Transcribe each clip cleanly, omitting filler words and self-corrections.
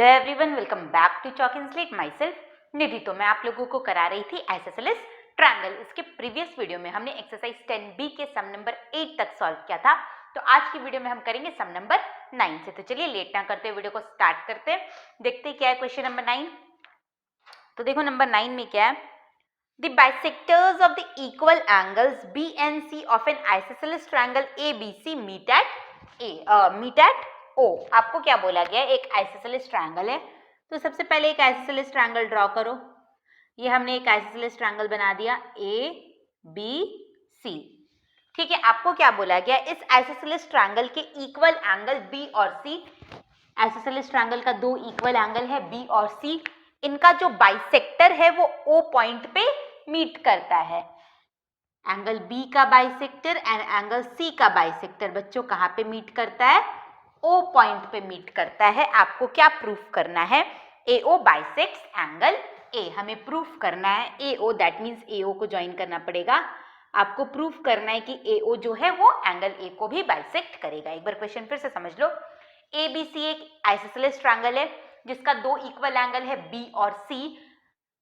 Hello everyone, welcome back to chalk and slate. Myself Nidhi. तो मैं आप लोगों को करा रही थी आइसोसेलेस ट्रायंगल। इसके प्रीवियस वीडियो में हमने एक्सरसाइज 10B के सम नंबर 8 तक सॉल्व किया था। तो आज की वीडियो में हम करेंगे सम नंबर 9 से। तो चलिए लेट ना करते वीडियो को स्टार्ट करते हैं। देखते हैं क्या है क्वेश्चन नंबर 9। तो देखो नंबर 9 में क्या है, The bisectors of the equal angles B and C of an isosceles triangle ABC meet at O। आपको क्या बोला गया है, एक आइसोसेलेस ट्रायंगल है। तो सबसे पहले एक आइसोसेलेस ट्रायंगल ड्रॉ करो। ये हमने एक आइसोसेलेस ट्रायंगल बना दिया ABC। ठीक है, आपको क्या बोला गया, इस आइसोसेलेस ट्रायंगल के इक्वल एंगल B और C। आइसोसेलेस ट्रायंगल का दो इक्वल एंगल है B और C। इनका जो बाइसेक्टर है वो O पॉइंट पे मीट करता है। एंगल B का बाइसेक्टर एंड एंगल C का बाइसेक्टर बच्चों कहाँ पे मीट करता है, O पॉइंट पे मीट करता है। आपको क्या प्रूफ करना है, AO बाइसेक्ट्स एंगल A। हमें प्रूफ करना है AO, दैट मीन्स AO को ज्वाइन करना पड़ेगा। आपको प्रूफ करना है कि AO जो है वो एंगल A को भी बाइसेक्ट करेगा। एक बार क्वेश्चन फिर से समझ लो। ABC एक आइसोसेलेस ट्रायंगल है जिसका दो इक्वल एंगल है B और C।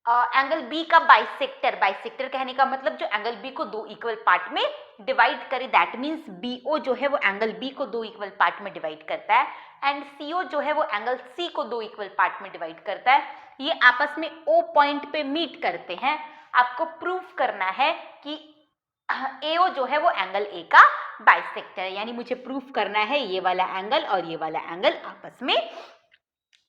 एंगल B का बाइसेक्टर, बाइसेक्टर कहने का मतलब जो एंगल B को दो इक्वल पार्ट में डिवाइड करे, दैट मीन्स BO जो है वो एंगल B को दो इक्वल पार्ट में डिवाइड करता है एंड CO जो है वो एंगल C को दो इक्वल पार्ट में डिवाइड करता है। ये आपस में O पॉइंट पे मीट करते हैं। आपको प्रूफ करना है कि AO जो है वो एंगल A का बाइसेक्टर है, यानी मुझे प्रूफ करना है ये वाला एंगल और ये वाला एंगल आपस में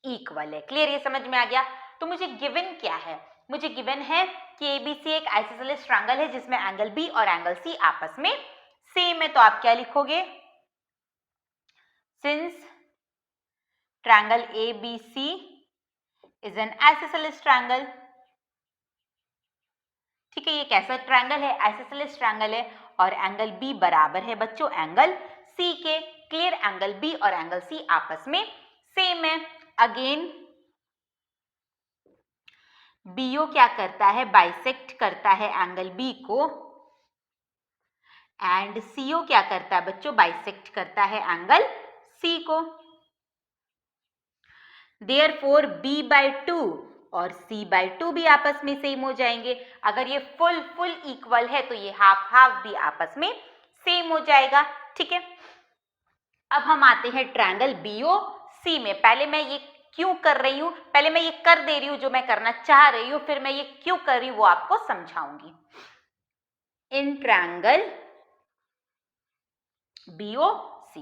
इक्वल है। क्लियर, ये समझ में आ गया। तो मुझे गिवन क्या है, मुझे गिवन है कि ABC एक आइसोसेलेस ट्रायंगल है जिसमें एंगल B और एंगल C आपस में सेम है। तो आप क्या लिखोगे, since triangle ABC is an isosceles triangle. ठीक है, ये कैसा ट्रायंगल है, आइसोसेलेस ट्रायंगल है और एंगल B बराबर है बच्चों एंगल C के। क्लियर, एंगल B और एंगल C आपस में सेम है। अगेन BO क्या करता है, बाइसेक्ट करता है एंगल B को एंड CO क्या करता है बच्चों, बाइसेक्ट करता है एंगल C को। देयरफॉर B/2 और C/2 भी आपस में सेम हो जाएंगे। अगर ये फुल इक्वल है तो ये हाफ भी आपस में सेम हो जाएगा। ठीक है, अब हम आते हैं ट्रायंगल BOC में। पहले मैं ये क्यों कर रही हूं, पहले मैं ये कर दे रही हूं जो मैं करना चाह रही हूं, फिर मैं ये क्यों कर रही हूं वो आपको समझाऊंगी। इन ट्रायंगल BOC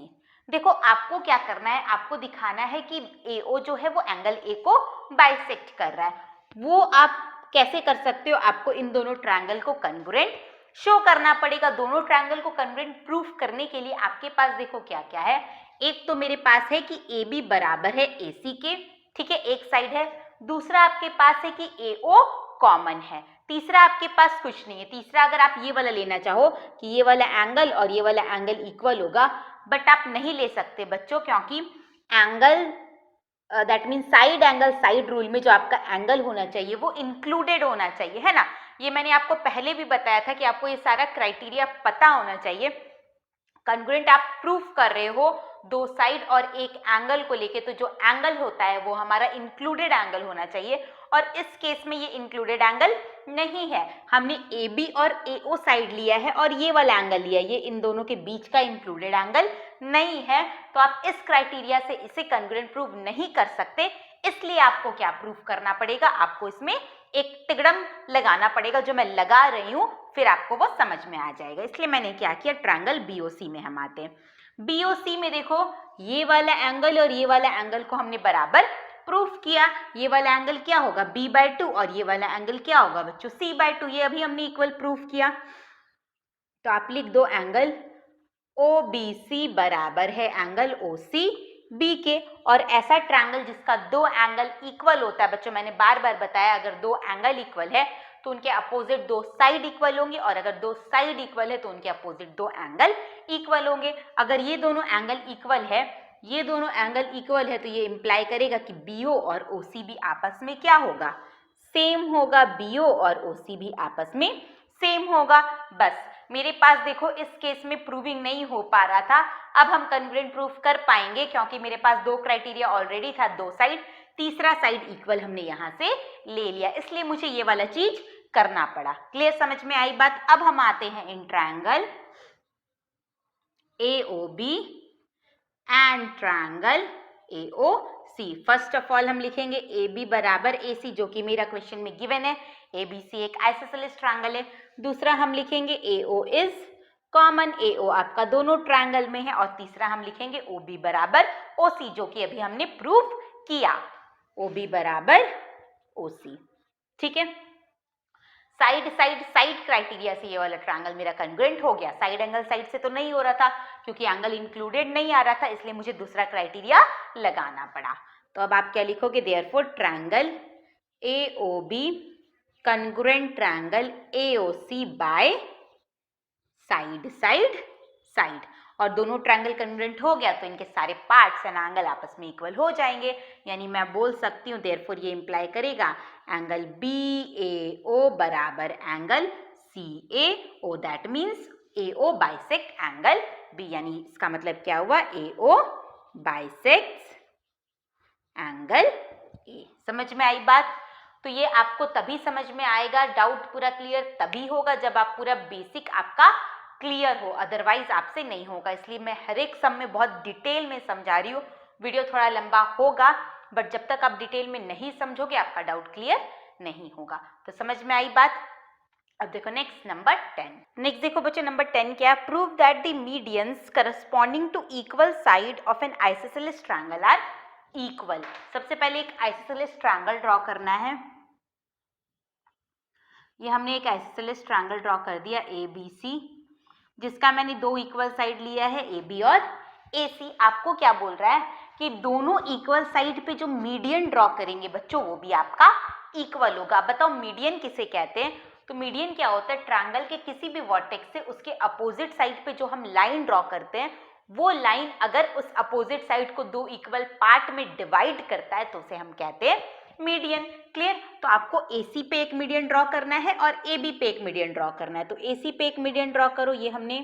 देखो, आपको क्या करना है, आपको दिखाना है कि AO जो है वो एंगल A को बाइसेक्ट कर रहा है। वो आप कैसे कर सकते हो, आपको इन दोनों ट्रायंगल को कन्ग्रुएंट शो करना पड़ेगा। दोनों ट्रायंगल को कन्ग्रुएंट प्रूफ करने के लिए आपके पास देखो क्या क्या है। एक तो मेरे पास है कि AB बराबर है AC के, ठीक है, एक साइड है। दूसरा आपके पास है कि AO कॉमन है। तीसरा आपके पास कुछ नहीं है। तीसरा अगर आप ये वाला लेना चाहो कि ये वाला एंगल और ये वाला एंगल इक्वल होगा, बट आप नहीं ले सकते बच्चों, क्योंकि angle that mean side angle, side rule में जो आपका एंगल होना चाहिए वो इंक्लूडेड होना चाहिए, है ना। ये मैंने आपको पहले भी बताया था कि आपको ये सारा क्राइटेरिया पता होना चाहिए। कन्ग्रुएंट आप प्रूफ कर रहे हो दो साइड और एक एंगल को लेके, तो जो एंगल होता है वो हमारा इंक्लूडेड एंगल होना चाहिए। और इस केस में ये इंक्लूडेड एंगल नहीं है, हमने AB और AO साइड लिया है और ये वाला एंगल लिया है, ये इन दोनों के बीच का इंक्लूडेड एंगल नहीं है। तो आप इस क्राइटेरिया से इसे कन्ग्रुएंट प्रूव नहीं कर सकते। इसलिए आपको क्या प्रूफ करना पड़ेगा, आपको इसमें एक तिगड़म लगाना पड़ेगा, जो मैं लगा रही हूं, फिर आपको वो समझ में आ जाएगा। इसलिए मैंने क्या किया, ट्रायंगल BOC में हम आते हैं। BOC में देखो, ये वाला एंगल और ये वाला एंगल को हमने बराबर प्रूफ किया। ये वाला एंगल क्या होगा, B/2 और ये वाला एंगल क्या होगा बच्चों, C/2। ये अभी हमने इक्वल प्रूफ किया। तो आप लिख दो एंगल OBC बराबर है एंगल OCB के। और ऐसा ट्रायंगल जिसका दो एंगल इक्वल होता है बच्चों, मैंने बार बार बताया, अगर दो एंगल इक्वल है तो उनके अपोजिट दो साइड इक्वल होंगे, और अगर दो साइड इक्वल है तो उनके अपोजिट दो एंगल इक्वल होंगे। अगर ये दोनों एंगल इक्वल है, ये दोनों एंगल इक्वल है, तो ये इंप्लाई करेगा कि BO और OC भी आपस में क्या होगा, सेम होगा। BO और OC भी आपस में सेम होगा। बस मेरे पास देखो इस केस में प्रूविंग नहीं हो पा रहा था, अब हम कन्ग्रुएंट प्रूफ कर पाएंगे, क्योंकि मेरे पास दो क्राइटेरिया ऑलरेडी था, दो साइड तीसरा साइड इक्वल हमने यहाँ से ले लिया, इसलिए मुझे ये वाला चीज करना पड़ा। क्लियर, समझ में आई बात। अब हम आते हैं in triangle AOB and triangle AOC। First of all हम लिखेंगे AB बराबर AC, जो कि मेरा क्वेश्चन में गिवन है। ABC एक आइसोसेलेस ट्रायंगल है। दूसरा हम लिखेंगे AO इज कॉमन, AO आपका दोनों ट्रायंगल में है। और तीसरा हम लिखेंगे OB बराबर OC, जो कि अभी हमने प्रूव किया, OB बराबर OC। ठीक है, साइड साइड साइड क्राइटेरिया से ये वाला ट्रायंगल मेरा कंग्रुएंट हो गया। साइड एंगल साइड से तो नहीं हो रहा था क्योंकि एंगल इंक्लूडेड नहीं आ रहा था, इसलिए मुझे दूसरा क्राइटेरिया लगाना पड़ा। तो अब आप क्या लिखोगे, therefore triangle AOB congruent triangle AOC by side side side. और दोनों ट्रायंगल कंग्रुएंट हो गया तो इनके सारे पार्ट्स एंड एंगल आपस में इक्वल हो जाएंगे। यानी मैं बोल सकती हूँ देयरफॉर ये इंप्लाई करेगा एंगल BAO बराबर angle CAO, that means AO bisect angle B। यानी इसका मतलब क्या हुआ, AO बाइसेक्ट्स एंगल A। समझ में आई बात। तो ये आपको तभी समझ में आएगा, डाउट पूरा क्लियर तभी होगा जब आप पूरा बेसिक आपका क्लियर हो, अदरवाइज आपसे नहीं होगा। इसलिए मैं हर एक सम में बहुत डिटेल में समझा रही हूँ। वीडियो थोड़ा लंबा होगा, बट जब तक आप डिटेल में नहीं समझोगे आपका डाउट क्लियर नहीं होगा। तो समझ में आई बात। अब देखो नेक्स्ट नंबर 10। नेक्स्ट देखो बच्चों नंबर 10 क्या, prove that the medians corresponding to equal side of an isosceles triangle are equal. सबसे पहले एक आइसोसेलेस ट्रायंगल ड्रॉ करना है। ये हमने एक आइसोसेलेस ट्रायंगल ड्रॉ कर दिया ABC, जिसका मैंने दो इक्वल साइड लिया है AB और AC। आपको क्या बोल रहा है कि दोनों इक्वल साइड पे जो मीडियन ड्रॉ करेंगे बच्चों वो भी आपका इक्वल होगा। बताओ मीडियन किसे कहते हैं। तो मीडियन क्या होता है, ट्रायंगल के किसी भी वर्टेक्स से उसके अपोजिट साइड पे जो हम लाइन ड्रॉ करते हैं वो लाइन अगर उस अपोजिट साइड को दो इक्वल पार्ट में डिवाइड करता है तो उसे हम कहते हैं मीडियन। क्लियर। तो आपको AC पे एक मीडियन ड्रॉ करना है और AB पे एक मीडियन ड्रॉ करना है। तो AC पे एक मीडियन ड्रॉ करो, ये हमने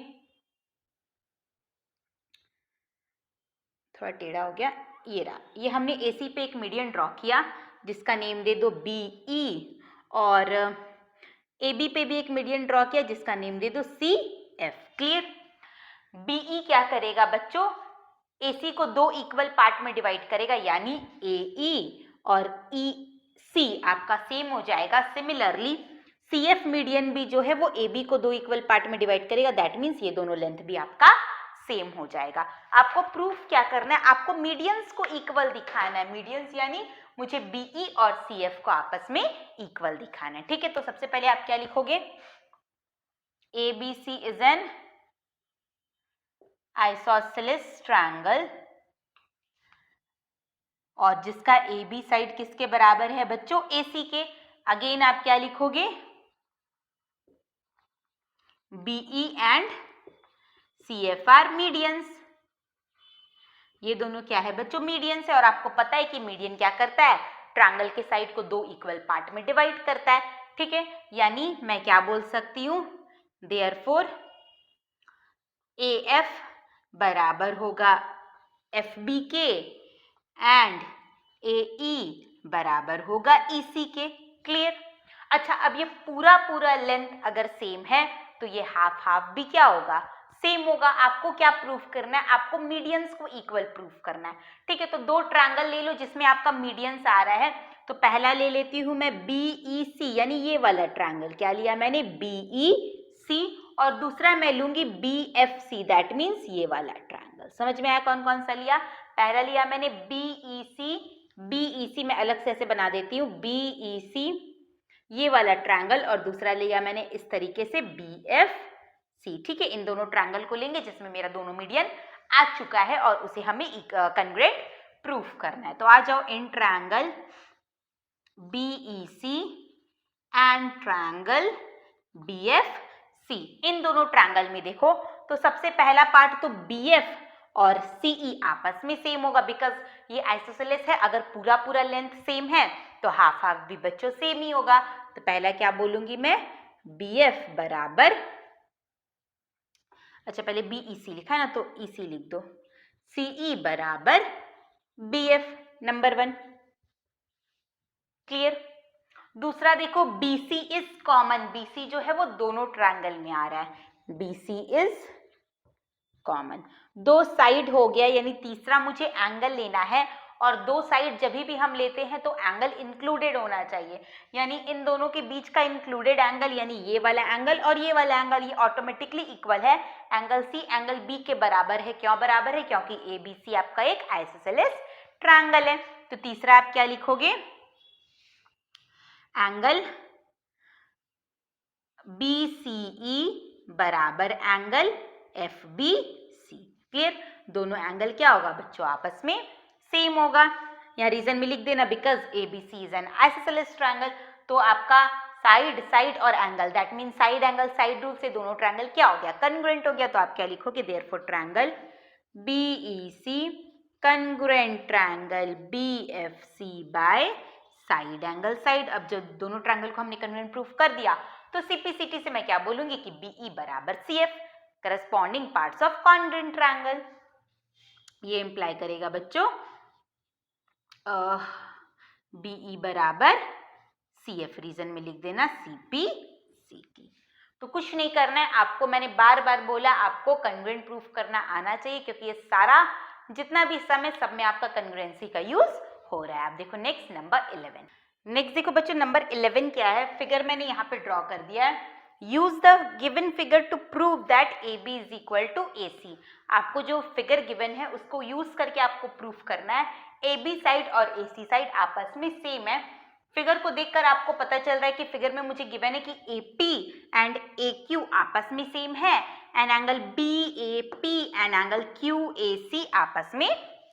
थोड़ा टेढ़ा हो गया, ये रहा। ये हमने AC पे एक मीडियन ड्रॉ किया जिसका नेम दे दो BE, और AB पे भी एक मीडियन ड्रॉ किया जिसका नेम दे दो CF। क्लियर। BE क्या करेगा बच्चों, AC को दो इक्वल पार्ट में डिवाइड करेगा, यानी AE और EC आपका सेम हो जाएगा। सिमिलरली CF मीडियन भी जो है वो AB को दो इक्वल पार्ट में डिवाइड करेगा, दैट मीन्स ये दोनों लेंथ भी आपका सेम हो जाएगा। आपको प्रूफ क्या करना है, आपको मीडियंस को इक्वल दिखाना है। मीडियंस यानी मुझे BE और CF को आपस में इक्वल दिखाना है। ठीक है, तो सबसे पहले आप क्या लिखोगे, ABC is an isosceles triangle, और जिसका AB साइड किसके बराबर है बच्चों, AC के। अगेन आप क्या लिखोगे, BE and CF are medians. ये दोनों क्या है बच्चों, मीडियंस है। और आपको पता है कि मीडियन क्या करता है, ट्रायंगल के साइड को दो इक्वल पार्ट में डिवाइड करता है। ठीक है, यानी मैं क्या बोल सकती हूं, देयरफॉर AF बराबर होगा FB के एंड AE बराबर होगा EC के। क्लियर। अच्छा, अब ये पूरा पूरा लेंथ अगर सेम है तो ये हाफ हाफ भी क्या होगा, सेम होगा। आपको क्या प्रूफ करना है, आपको मीडियंस को इक्वल प्रूफ करना है। ठीक है, तो दो ट्रायंगल ले लो जिसमें आपका मीडियंस आ रहा है। तो पहला ले लेती हूं मैं BEC, यानी ये वाला ट्रायंगल क्या लिया मैंने, BEC, और दूसरा मैं लूंगी BFC, दैट मीन्स ये वाला ट्रायंगल। समझ में आया कौन कौन सा लिया। पहला लिया मैंने BEC मैं अलग से ऐसे बना देती हूँ, BEC ये वाला ट्रायंगल, और दूसरा लिया मैंने इस तरीके से BFC। ठीक है, इन दोनों ट्रायंगल को लेंगे जिसमें मेरा दोनों मीडियन आ चुका है और उसे हमें कंग्रुएंट प्रूफ करना है। तो आ जाओ, in triangle BEC and triangle BFC, इन दोनों ट्रायंगल में देखो तो सबसे पहला पार्ट तो BF और CE आपस में सेम होगा, बिकॉज ये आइसोसेलेस है। अगर पूरा पूरा लेंथ सेम है तो हाफ हाफ भी बच्चों सेम ही होगा। तो पहला क्या बोलूंगी मैं, BF बराबर, अच्छा पहले BEC लिखा है ना तो EC लिख दो, CE बराबर BF नंबर 1। क्लियर। दूसरा देखो BC इज कॉमन, BC जो है वो दोनों ट्रायंगल में आ रहा है, BC इज कॉमन। दो साइड हो गया, यानी तीसरा मुझे एंगल लेना है, और दो साइड जब भी हम लेते हैं तो एंगल इंक्लूडेड होना चाहिए, यानी इन दोनों के बीच का इंक्लूडेड एंगल, यानी ये वाला एंगल और ये वाला एंगल, ये ऑटोमेटिकली इक्वल है। एंगल C एंगल B के बराबर है। क्यों बराबर है? क्योंकि ABC आपका एक आइसोसेलेस ट्रायंगल है। तो तीसरा आप क्या लिखोगे? एंगल BCE बराबर एंगल FBC। क्लियर। दोनों एंगल क्या होगा बच्चों? आपस में सेम होगा। यहाँ रीजन में लिख देना, because ABC is an isosceles triangle. तो आपका साइड साइड और angle, that mean side angle side rule से दोनों ट्रायंगल क्या हो गया? कन्ग्रुएंट हो गया। तो आप क्या लिखोगे? Therefore triangle BEC congruent triangle BFC bye side angle side. अब जब दोनों ट्रायंगल को हमने कन्ग्रुएंट प्रूफ कर दिया तो CPCT से मैं क्या बोलूंगी कि BE बराबर CF, corresponding parts of congruent triangle. ये इंप्लाई करेगा बच्चों BE बराबर CF, रीजन में लिख देना CPCT। तो कुछ नहीं करना है आपको, मैंने बार बार बोला आपको कन्ग्रुएंट प्रूफ करना आना चाहिए, क्योंकि ये सारा जितना भी सम है सब में आपका कन्ग्रुएंसी का यूज हो रहा है। आप देखो नेक्स्ट नंबर 11। नेक्स्ट देखो बच्चों नंबर 11 क्या है? फिगर मैंने यहाँ पे ड्रॉ कर दिया है। Use the given figure to prove that AB is equal to AC। आपको जो फिगर गिवन है उसको यूज करके आपको प्रूफ करना है AB साइड और AC साइड आपस में सेम है। फिगर को देखकर आपको पता चल रहा है कि फिगर में मुझे गिवन है कि AP एंड AQ आपस में सेम है, and angle BAP and angle QAC आपस में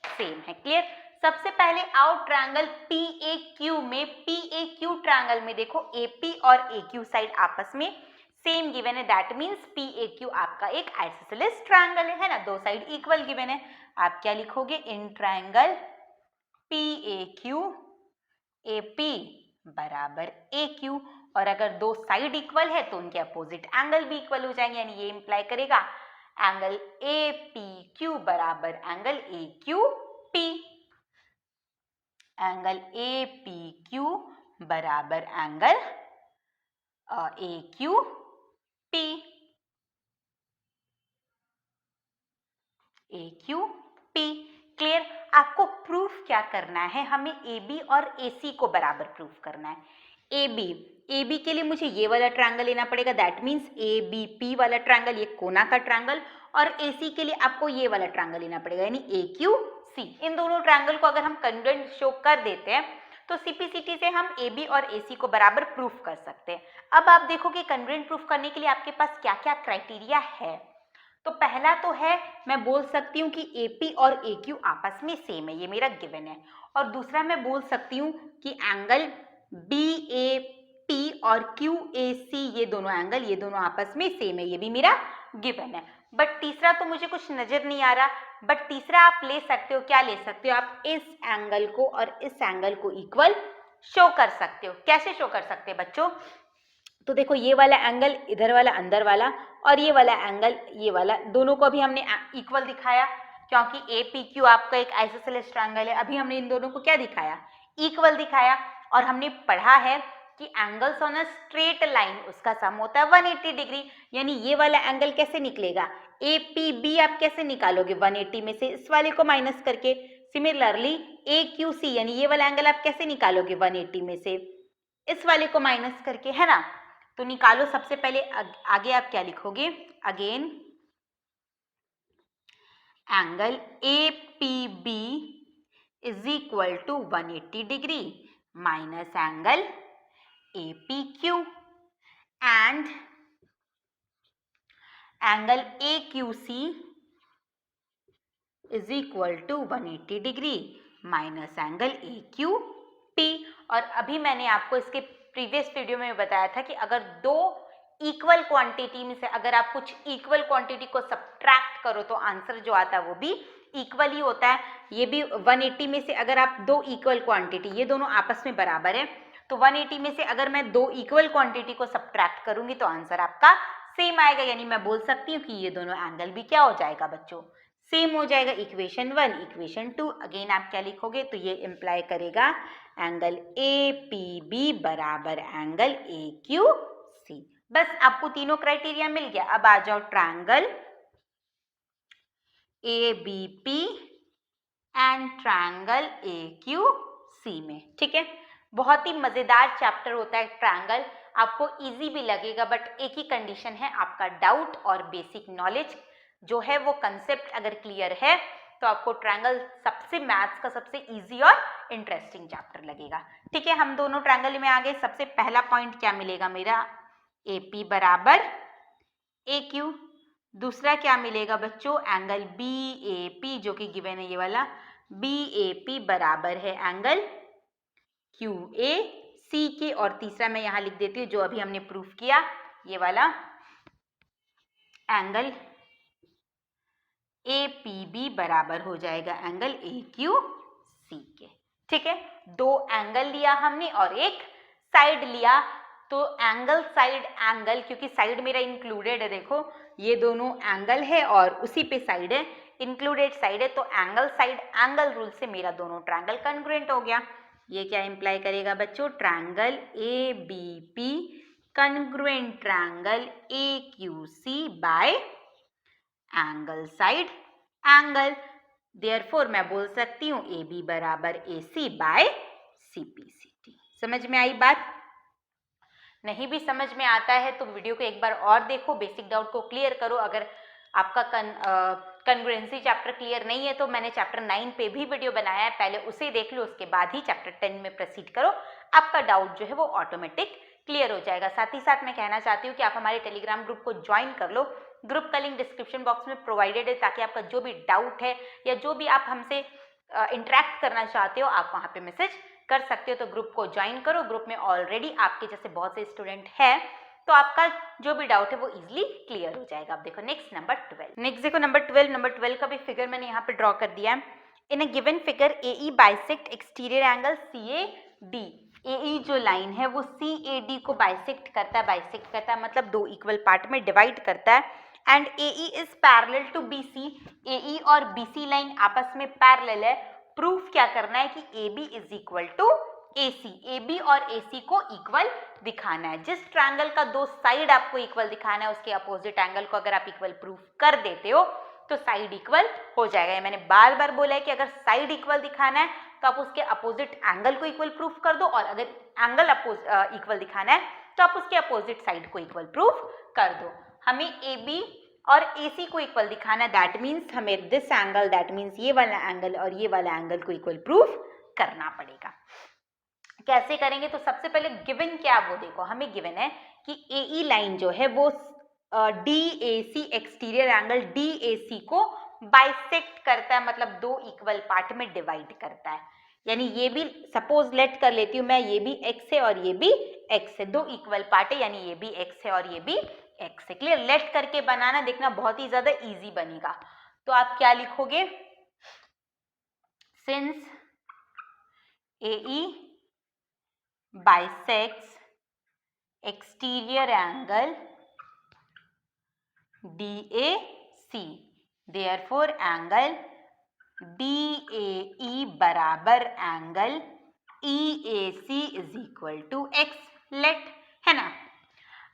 सेम है। क्लियर। सबसे पहले आओ ट्रायंगल PAQ में, PAQ ट्रायंगल में देखो AP और AQ साइड आपस में सेम गिवन है, दैट मीन्स PAQ आपका एक आइसोसेलेस ट्रायंगल है ना, दो साइड इक्वल गिवन है। आप क्या लिखोगे? इन ट्रायंगल PAQ AP बराबर AQ, और अगर दो साइड इक्वल है तो उनके अपोजिट एंगल भी इक्वल हो जाएंगे, यानी ये इंप्लाई करेगा एंगल APQ बराबर एंगल AQP। एंगल APQ बराबर एंगल AQP। क्लियर। आपको प्रूफ क्या करना है? हमें AB और AC को बराबर प्रूफ करना है। AB के लिए मुझे ये वाला ट्रायंगल लेना पड़ेगा, दैट मीन्स ABP वाला ट्रायंगल, ये कोना का ट्रायंगल, और AC के लिए आपको ये वाला ट्रायंगल लेना पड़ेगा, यानी AQC। इन दोनों ट्रायंगल को अगर हम कन्वर्जेंट शो कर देते हैं तो CPCT से हम AB और AC को बराबर प्रूफ कर सकते हैं। अब आप देखो कि कन्वर्जेंट प्रूफ करने के लिए आपके पास क्या क्या क्राइटेरिया है। तो पहला तो है, मैं बोल सकती हूँ कि AP और AQ आपस में सेम है, ये मेरा गिवन है। और दूसरा मैं बोल सकती हूँ कि एंगल BAP और QAC, ये दोनों एंगल, ये दोनों आपस में सेम है, ये भी मेरा गिवन है। बट तीसरा तो मुझे कुछ नजर नहीं आ रहा, बट तीसरा आप ले सकते हो। क्या ले सकते हो? आप इस एंगल को और इस एंगल को इक्वल शो कर सकते हो। कैसे शो कर सकते हैं बच्चों? तो देखो ये वाला एंगल, इधर वाला अंदर वाला, और ये वाला एंगल, ये वाला, दोनों को भी हमने इक्वल दिखाया, क्योंकि APQ आपका एक आइसोसेलेस ट्रायंगल है। अभी हमने इन दोनों को क्या दिखाया? इक्वल दिखाया। और हमने पढ़ा है कि angles on a straight line उसका सम होता है 180 डिग्री, यानी ये वाला एंगल कैसे निकलेगा? APB आप कैसे निकालोगे? 180 में से इस वाले को माइनस करके। सिमिलरली AQC, यानी ये वाला एंगल आप कैसे निकालोगे? 180 में से इस वाले को माइनस करके, है ना। तो निकालो। सबसे पहले आगे आप क्या लिखोगे? Again angle APB is equal to 180 degree minus angle APQ, and angle AQC is equal to 180 degree minus angle AQP। और अभी मैंने आपको इसके प्रीवियस वीडियो में बताया था कि अगर दो इक्वल क्वांटिटी में से अगर आप कुछ इक्वल क्वांटिटी को सब्ट्रैक्ट करो तो आंसर जो आता है वो भी इक्वल ही होता है। ये भी 180 में से अगर आप दो इक्वल क्वांटिटी, ये दोनों आपस में बराबर है, तो 180 में से अगर मैं दो इक्वल क्वांटिटी को सब्ट्रैक्ट करूंगी तो आंसर आपका सेम आएगा, यानी मैं बोल सकती हूँ कि ये दोनों एंगल भी क्या हो जाएगा बच्चों? सेम हो जाएगा। Equation 1, equation 2। अगेन आप क्या लिखोगे? तो ये इंप्लाई करेगा एंगल ए पी बी बराबर एंगल ए क्यू सी। बस आपको तीनों क्राइटेरिया मिल गया। अब आ जाओ triangle A B P and triangle A Q C में। ठीक है, बहुत ही मजेदार चैप्टर होता है ट्रायंगल, आपको इजी भी लगेगा, बट एक ही कंडीशन है, आपका डाउट और बेसिक नॉलेज जो है वो कंसेप्ट अगर क्लियर है तो आपको ट्रायंगल सबसे मैथ्स का सबसे इजी और इंटरेस्टिंग चैप्टर लगेगा। ठीक है, हम दोनों ट्रायंगल में आ गए। सबसे पहला पॉइंट क्या मिलेगा मेरा, ए पी बराबर ए क्यू। दूसरा क्या मिलेगा बच्चों, एंगल बी ए पी जो कि गिवन है ये वाला, बी ए पी बराबर है एंगल क्यू ए सी के। और तीसरा मैं यहां लिख देती हूँ जो अभी हमने प्रूफ किया, ये वाला एंगल ए पी बी बराबर हो जाएगा एंगल ए क्यू सी के। ठीक है, दो एंगल लिया हमने और एक साइड लिया, तो एंगल साइड एंगल, क्योंकि साइड मेरा इंक्लूडेड है, देखो ये दोनों एंगल है और उसी पे साइड है, इंक्लूडेड साइड है, तो एंगल साइड एंगल रूल से मेरा दोनों ट्रायंगल कॉन्ग्रुएंट हो गया। ये क्या इंप्लाई करेगा बच्चों, triangle A B P congruent triangle A Q C by angle side angle. Therefore मैं बोल सकती हूँ ए बी बराबर A C by C P C T. समझ में आई बात? नहीं भी समझ में आता है तो वीडियो को एक बार और देखो, बेसिक डाउट को क्लियर करो। अगर आपका कॉन्ग्रुएंसी चैप्टर क्लियर नहीं है तो मैंने चैप्टर 9 पे भी वीडियो बनाया है, पहले उसे देख लो, उसके बाद ही चैप्टर 10 में प्रोसीड करो, आपका डाउट जो है वो ऑटोमेटिक क्लियर हो जाएगा। साथ ही साथ मैं कहना चाहती हूँ कि आप हमारे टेलीग्राम ग्रुप को ज्वाइन कर लो। ग्रुप का लिंक डिस्क्रिप्शन बॉक्स में प्रोवाइडेड है, ताकि आपका जो भी डाउट है या जो भी आप हमसे इंटरेक्ट करना चाहते हो आप वहाँ पे मैसेज कर सकते हो। तो ग्रुप को ज्वाइन करो, ग्रुप में ऑलरेडी आपके जैसे बहुत से स्टूडेंट हैं, तो आपका जो भी डाउट है वो इजीली क्लियर हो जाएगा। अब देखो नेक्स्ट नंबर 12। नेक्स्ट देखो नंबर 12 का भी फिगर मैंने यहाँ पे ड्रॉ कर दिया है। In a given figure A E bisect exterior angle C A D. A E जो लाइन है वो सी ए डी को बाइसेक्ट करता है, मतलब दो इक्वल पार्ट में डिवाइड करता है। And A E is parallel to B C. A E और बी सी लाइन आपस में पैरेलल है। प्रूफ क्या करना है कि A B is equal to A C. A B और ए सी को इक्वल दिखाना है। जिस ट्रायंगल का दो साइड आपको इक्वल दिखाना है उसके अपोजिट एंगल को अगर आप इक्वल प्रूफ कर देते हो तो साइड इक्वल हो जाएगा। ये मैंने बार बार बोला है कि अगर साइड इक्वल दिखाना है तो आप उसके अपोजिट एंगल को इक्वल प्रूफ कर दो, और अगर एंगल इक्वल दिखाना है तो आप उसके अपोजिट साइड को इक्वल प्रूफ कर दो। हमें ए बी और ए सी को इक्वल दिखाना है, दैट मीन्स हमें दिस एंगल, दैट मीन्स ये वाला एंगल और ये वाला एंगल को इक्वल प्रूफ करना पड़ेगा। कैसे करेंगे, तो सबसे पहले गिवन क्या वो देखो, हमें गिवन है कि ए ई लाइन जो है वो D A C exterior angle D A C को बाइसेक्ट करता है, मतलब दो इक्वल पार्ट में डिवाइड करता है। यानी ये भी सपोज लेट कर लेती हूँ मैं, ये भी एक्स है और ये भी एक्स है, दो इक्वल पार्ट है, यानी ये भी एक्स है और ये भी एक्स है। क्लियर? लेट करके बनाना, देखना बहुत ही ज्यादा इजी बनेगा। तो आप क्या लिखोगे, since A E bisects exterior angle DAC, therefore angle DAE बराबर angle EAC is equal to x। लेट है ना,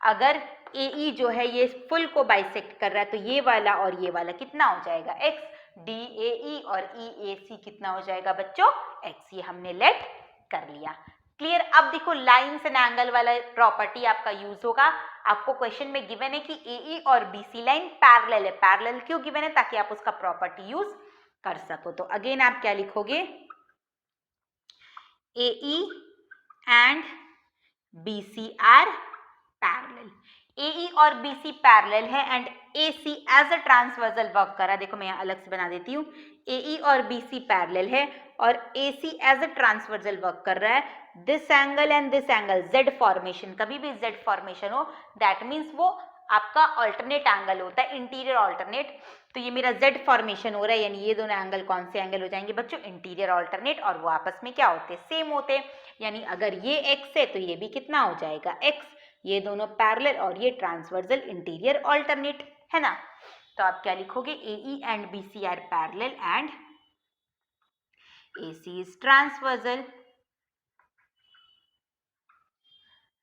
अगर AE जो है ये फुल को बाइसेक्ट कर रहा है तो ये वाला और ये वाला कितना हो जाएगा x, DAE और EAC कितना हो जाएगा बच्चों x। ये हमने लेट कर लिया। क्लियर? अब देखो लाइन्स एंड एंगल वाला प्रॉपर्टी आपका यूज होगा। आपको क्वेश्चन में गिवन है कि AE और BC लाइन पैरेलल है। पैरेलल क्यों गिवन है? ताकि आप उसका प्रॉपर्टी यूज कर सको। तो अगेन आप क्या लिखोगे, AE and BC are parallel. AE और BC पैरेलल है and AC as a transversal work कर रहा है। देखो मैं यहाँ अलग से बना देती हूँ, AE और BC पैरेलल है और AC as a transversal work कर रहा है। This angle and this angle Z formation, कभी भी Z फॉर्मेशन हो दैट मीन्स वो आपका अल्टरनेट एंगल होता है, इंटीरियर अल्टरनेट। तो ये मेरा Z फॉर्मेशन हो रहा है, यानी ये दोनों एंगल कौन से एंगल हो जाएंगे बच्चों, इंटीरियर अल्टरनेट, और वो आपस में क्या होते हैं, सेम होते हैं। यानी अगर ये x है तो ये भी कितना हो जाएगा x। ये दोनों पैरेलल और ये ट्रांसवर्सल इंटीरियर अल्टरनेट है ना। तो आप क्या लिखोगे, AE and BC are parallel and AC is transversal।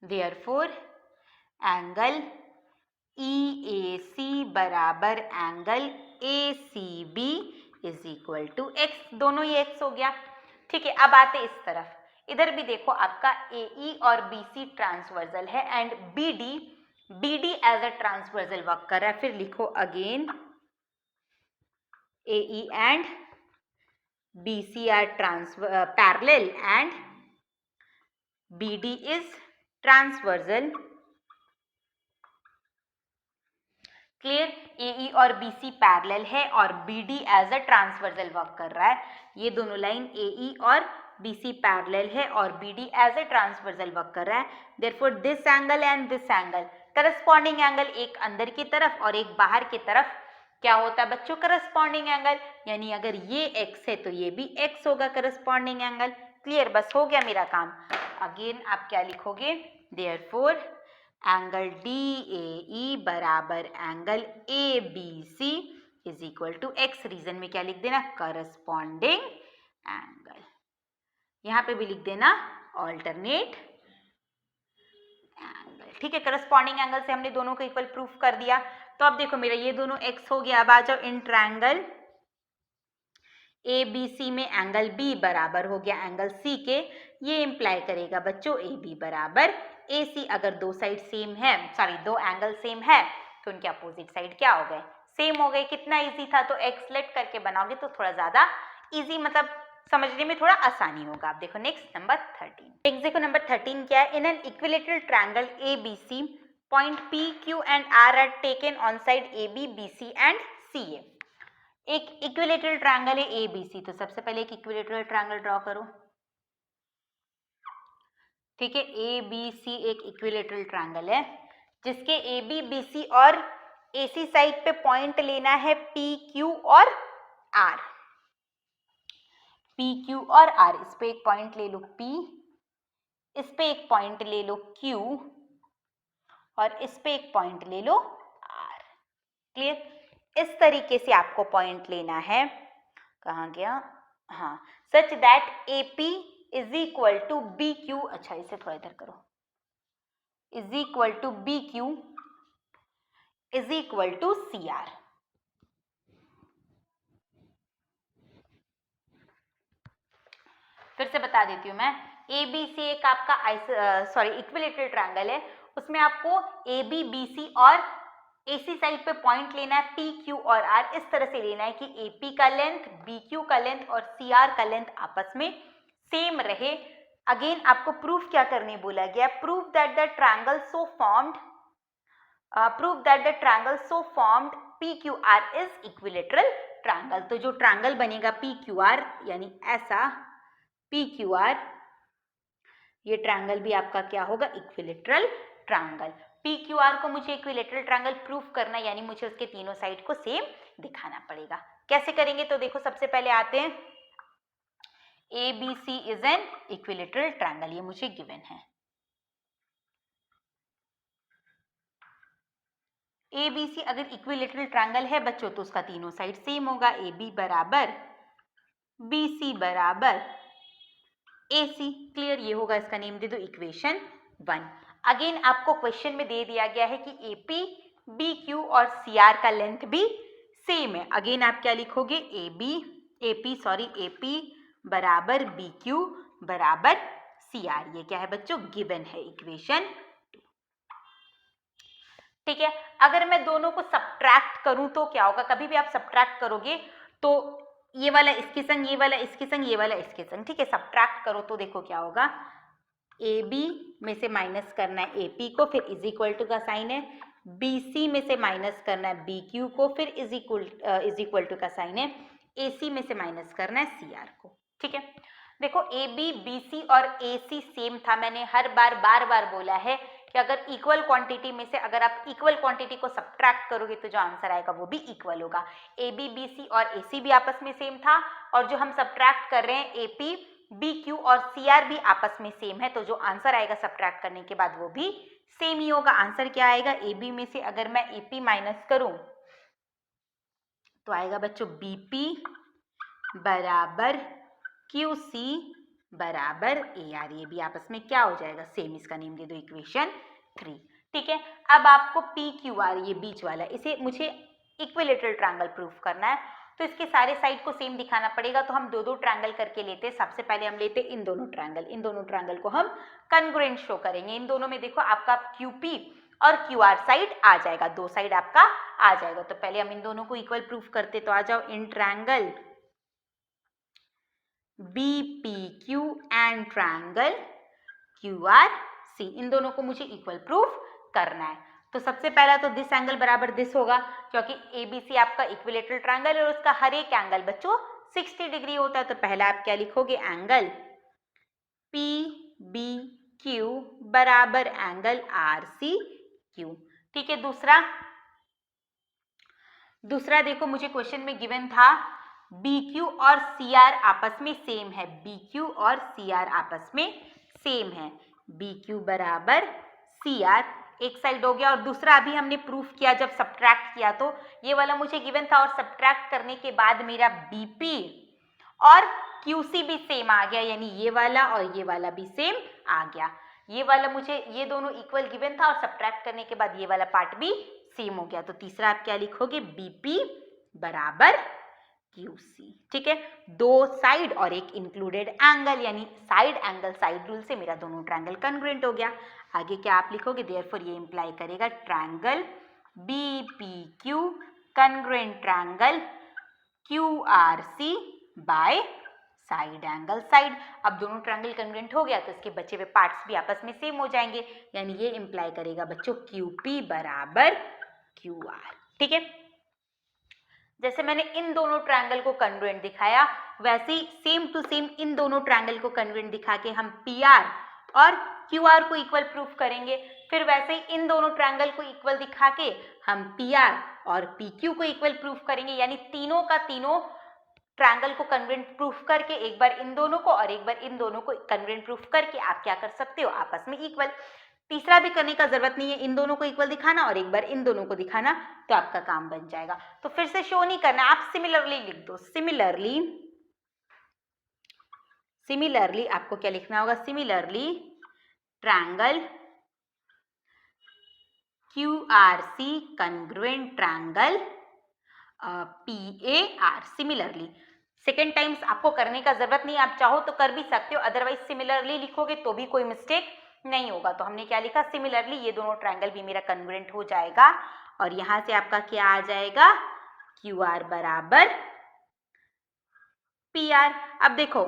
Therefore angle EAC बराबर angle ACB is equal to x, दोनों ही x हो गया। ठीक है, अब आते इस तरफ, इधर भी देखो आपका AE और BC ट्रांसवर्सल है and BD as a transversal work कर रहा है। फिर लिखो again AE and BC are parallel and BD is transversal. Clear, AE और BC पैरेलल है और BD as a transversal work कर रहा है। ये दोनों लाइन AE और BC पैरेलल है और BD as a transversal work कर रहा है। Therefore this angle and this angle, corresponding angle एक अंदर की तरफ और एक बाहर की तरफ क्या होता है बच्चों, करस्पॉन्डिंग एंगल। यानी अगर ये x है तो ये भी x होगा, करस्पॉन्डिंग एंगल। क्लियर, बस हो गया मेरा काम। अगेन आप क्या लिखोगे, देयरफॉर एंगल DAE बराबर angle ABC is equal to x। Reason में क्या लिख देना, करस्पॉन्डिंग एंगल। यहां पे भी लिख देना ऑल्टरनेट एंगल। ठीक है, करस्पॉन्डिंग एंगल से हमने दोनों को इक्वल प्रूफ कर दिया। तो अब देखो मेरा ये दोनों x हो गया। अब आ जाओ इन ट्रायंगल ABC में एंगल B बराबर हो गया एंगल C के। ये इंप्लाई करेगा बच्चों AB बराबर AC। अगर दो साइड सेम है, सॉरी दो एंगल सेम है तो उनके अपोजिट साइड क्या हो गए, सेम हो गए। कितना इजी था। तो x लेट करके बनाओगे तो थोड़ा ज्यादा इजी, मतलब समझने में थोड़ा आसानी होगा। आप देखो नेक्स्ट नंबर 13। नेक्स्ट देखो नंबर 13 क्या है, in an equilateral triangle ABC point PQ and R are taken on side AB BC and CA। एक इक्विलेटरल ट्रायंगल है ABC, तो सबसे पहले एक इक्विलेटरल ट्रायंगल ड्रॉ करो। ठीक है, ABC एक इक्विलेटरल ट्रायंगल है जिसके AB BC और AC साइड पे पॉइंट लेना है PQ और R। PQ और R, इस पे एक पॉइंट ले लो P, इस पे एक पॉइंट ले लो Q और इस पे एक पॉइंट ले लो R। क्लियर, इस तरीके से आपको पॉइंट लेना है। कहाँ गया, हाँ, such that AP is equal to BQ, अच्छा इसे थोड़ा इधर करो, is equal to BQ is equal to CR। फिर से बता देती हूँ मैं, ABC एक आपका सॉरी इक्विलेटरल ट्रायंगल है, उसमें आपको AB BC और AC साइड पे पॉइंट लेना है PQ और R। इस तरह से लेना है कि AP का लेंथ, BQ का लेंथ और CR का लेंथ आपस में सेम रहे। अगेन आपको प्रूफ क्या करने बोला गया, proof that the triangle so formed PQR is equilateral triangle. तो जो ट्रायंगल बनेगा PQR यानी ऐसा PQR, ये ट्रायंगल भी आपका क्या होगा, इक्विलेटरल ट्रायंगल। PQR को मुझे इक्विलेटरल ट्रायंगल प्रूफ करना, यानी मुझे उसके तीनों साइड को सेम दिखाना पड़ेगा। कैसे करेंगे, तो देखो सबसे पहले आते हैं ABC is N equilateral triangle, ये मुझे गिवन है। ABC अगर इक्विलेटरल ट्रायंगल है बच्चों तो उसका तीनों साइड सेम होगा, AB बराबर BC बराबर AC। क्लियर, ये होगा, इसका नेम दे दो इक्वेशन 1। अगेन आपको क्वेश्चन में दे दिया गया है कि AP BQ और CR का लेंथ भी सेम है। अगेन आप क्या लिखोगे, AP बराबर BQ बराबर CR। ये क्या है बच्चों, गिवन है इक्वेशन 2। ठीक है, अगर मैं दोनों को सब्ट्रैक्ट करूं तो क्या होगा, कभी भी आप सब्ट्रैक्ट करोगे तो ये वाला इसके संग, ये वाला इसके संग, ये वाला इसके संग। ठीक है, सब्ट्रैक्ट करो तो देखो क्या होगा, AB में से माइनस करना है AP को, फिर इज इक्वल टू का साइन है, BC में से माइनस करना है BQ को, फिर इज इक्वल टू का साइन है, AC में से माइनस करना है CR को। ठीक है, देखो AB BC और AC सेम था। मैंने हर बार बार बोला है कि अगर इक्वल क्वांटिटी में से अगर आप इक्वल क्वांटिटी को सब्ट्रैक्ट करोगे तो जो आंसर आएगा वो भी इक्वल होगा। AB BC और AC भी आपस में सेम था, और जो हम सब्ट्रैक्ट कर रहे हैं AP BQ और CR भी आपस में सेम है, तो जो आंसर आएगा सब्ट्रैक्ट करने के बाद वो भी सेम ही होगा। आंसर क्या आएगा, AB में से अगर मैं AP माइनस करूं तो आएगा बच्चों BP बराबर QC बराबर ए आर, ये भी आपस में क्या हो जाएगा, सेम, इसका नेम दे दो इक्वेशन 3। ठीक है, अब आपको पी क्यू आर, ये बीच वाला, इसे मुझे इक्विलेटरल ट्रायंगल प्रूफ करना है, तो इसके सारे साइड को सेम दिखाना पड़ेगा। तो हम दो दो ट्रायंगल करके लेते हैं। सबसे पहले हम लेते हैं इन दोनों ट्रायंगल को हम कन्ग्रुएंट शो करेंगे। इन दोनों में देखो आपका क्यूपी और क्यू आर साइड आ जाएगा, दो साइड आपका आ जाएगा। तो पहले हम इन दोनों को इक्वल प्रूफ करते, तो आ जाओ, in triangle BPQ and triangle QRC, इन दोनों को मुझे इक्वल प्रूफ करना है। तो सबसे पहला तो दिस एंगल बराबर दिस होगा, क्योंकि ABC आपका इक्विलेटरल ट्रायंगल है और उसका हर एक एंगल बच्चों 60 डिग्री होता है। तो पहला आप क्या लिखोगे, एंगल PBQ बराबर एंगल RCQ। ठीक है, दूसरा देखो, मुझे क्वेश्चन में गिवन था BQ और CR आपस में सेम है, BQ और CR आपस में सेम है, BQ बराबर CR एक साइड हो गया। और दूसरा अभी हमने प्रूफ किया जब सब्ट्रैक्ट किया, तो ये वाला मुझे गिवन था और सब्ट्रैक्ट करने के बाद मेरा BP और QC भी सेम आ गया, यानी ये वाला और ये वाला भी सेम आ गया। ये वाला मुझे, ये दोनों इक्वल गिवन था और सब्ट्रैक्ट करने के बाद ये वाला पार्ट भी सेम हो गया। तो तीसरा आप क्या लिखोगे, BP बराबर QC। ठीक है, दो साइड और एक इंक्लूडेड एंगल, यानी साइड एंगल साइड रूल से मेरा दोनों ट्रायंगल कन्ग्रुएंट हो गया। आगे क्या आप लिखोगे, देयरफॉर ये इंप्लाई करेगा triangle BPQ congruent triangle QRC bye side angle side. अब दोनों ट्रायंगल कन्ग्रुएंट हो गया तो इसके बचे हुए पार्ट्स भी आपस में सेम हो जाएंगे, यानी ये इंप्लाई करेगा बच्चों QP बराबर QR। ठीक है, जैसे मैंने इन दोनों ट्रायंगल को कन्ग्रुएंट दिखाया, वैसे ही सेम टू सेम इन दोनों ट्रायंगल को कन्ग्रुएंट दिखा के हम PR और QR को इक्वल प्रूफ करेंगे। फिर वैसे ही इन दोनों ट्रायंगल को इक्वल दिखा के हम PR और PQ को इक्वल प्रूफ करेंगे, यानी तीनों का तीनों ट्रायंगल को कन्ग्रुएंट प्रूफ करके एक बार इन दोनों को और एक बार इन दोनों को कन्ग्रुएंट प्रूफ करके आप क्या कर सकते हो, आपस में इक्वल। तीसरा भी करने का जरूरत नहीं है, इन दोनों को इक्वल दिखाना और एक बार इन दोनों को दिखाना, तो आपका काम बन जाएगा। तो फिर से शो नहीं करना, आप सिमिलरली लिख दो, सिमिलरली आपको क्या लिखना होगा, similarly triangle QRC congruent triangle PAR। Similarly second times आपको करने का जरूरत नहीं, आप चाहो तो कर भी सकते हो, अदरवाइज सिमिलरली लिखोगे तो भी कोई मिस्टेक नहीं होगा। तो हमने क्या लिखा, सिमिलरली ये दोनों ट्रायंगल भी मेरा कन्ग्रुएंट हो जाएगा और यहां से आपका क्या आ जाएगा, QR बराबर PR। अब देखो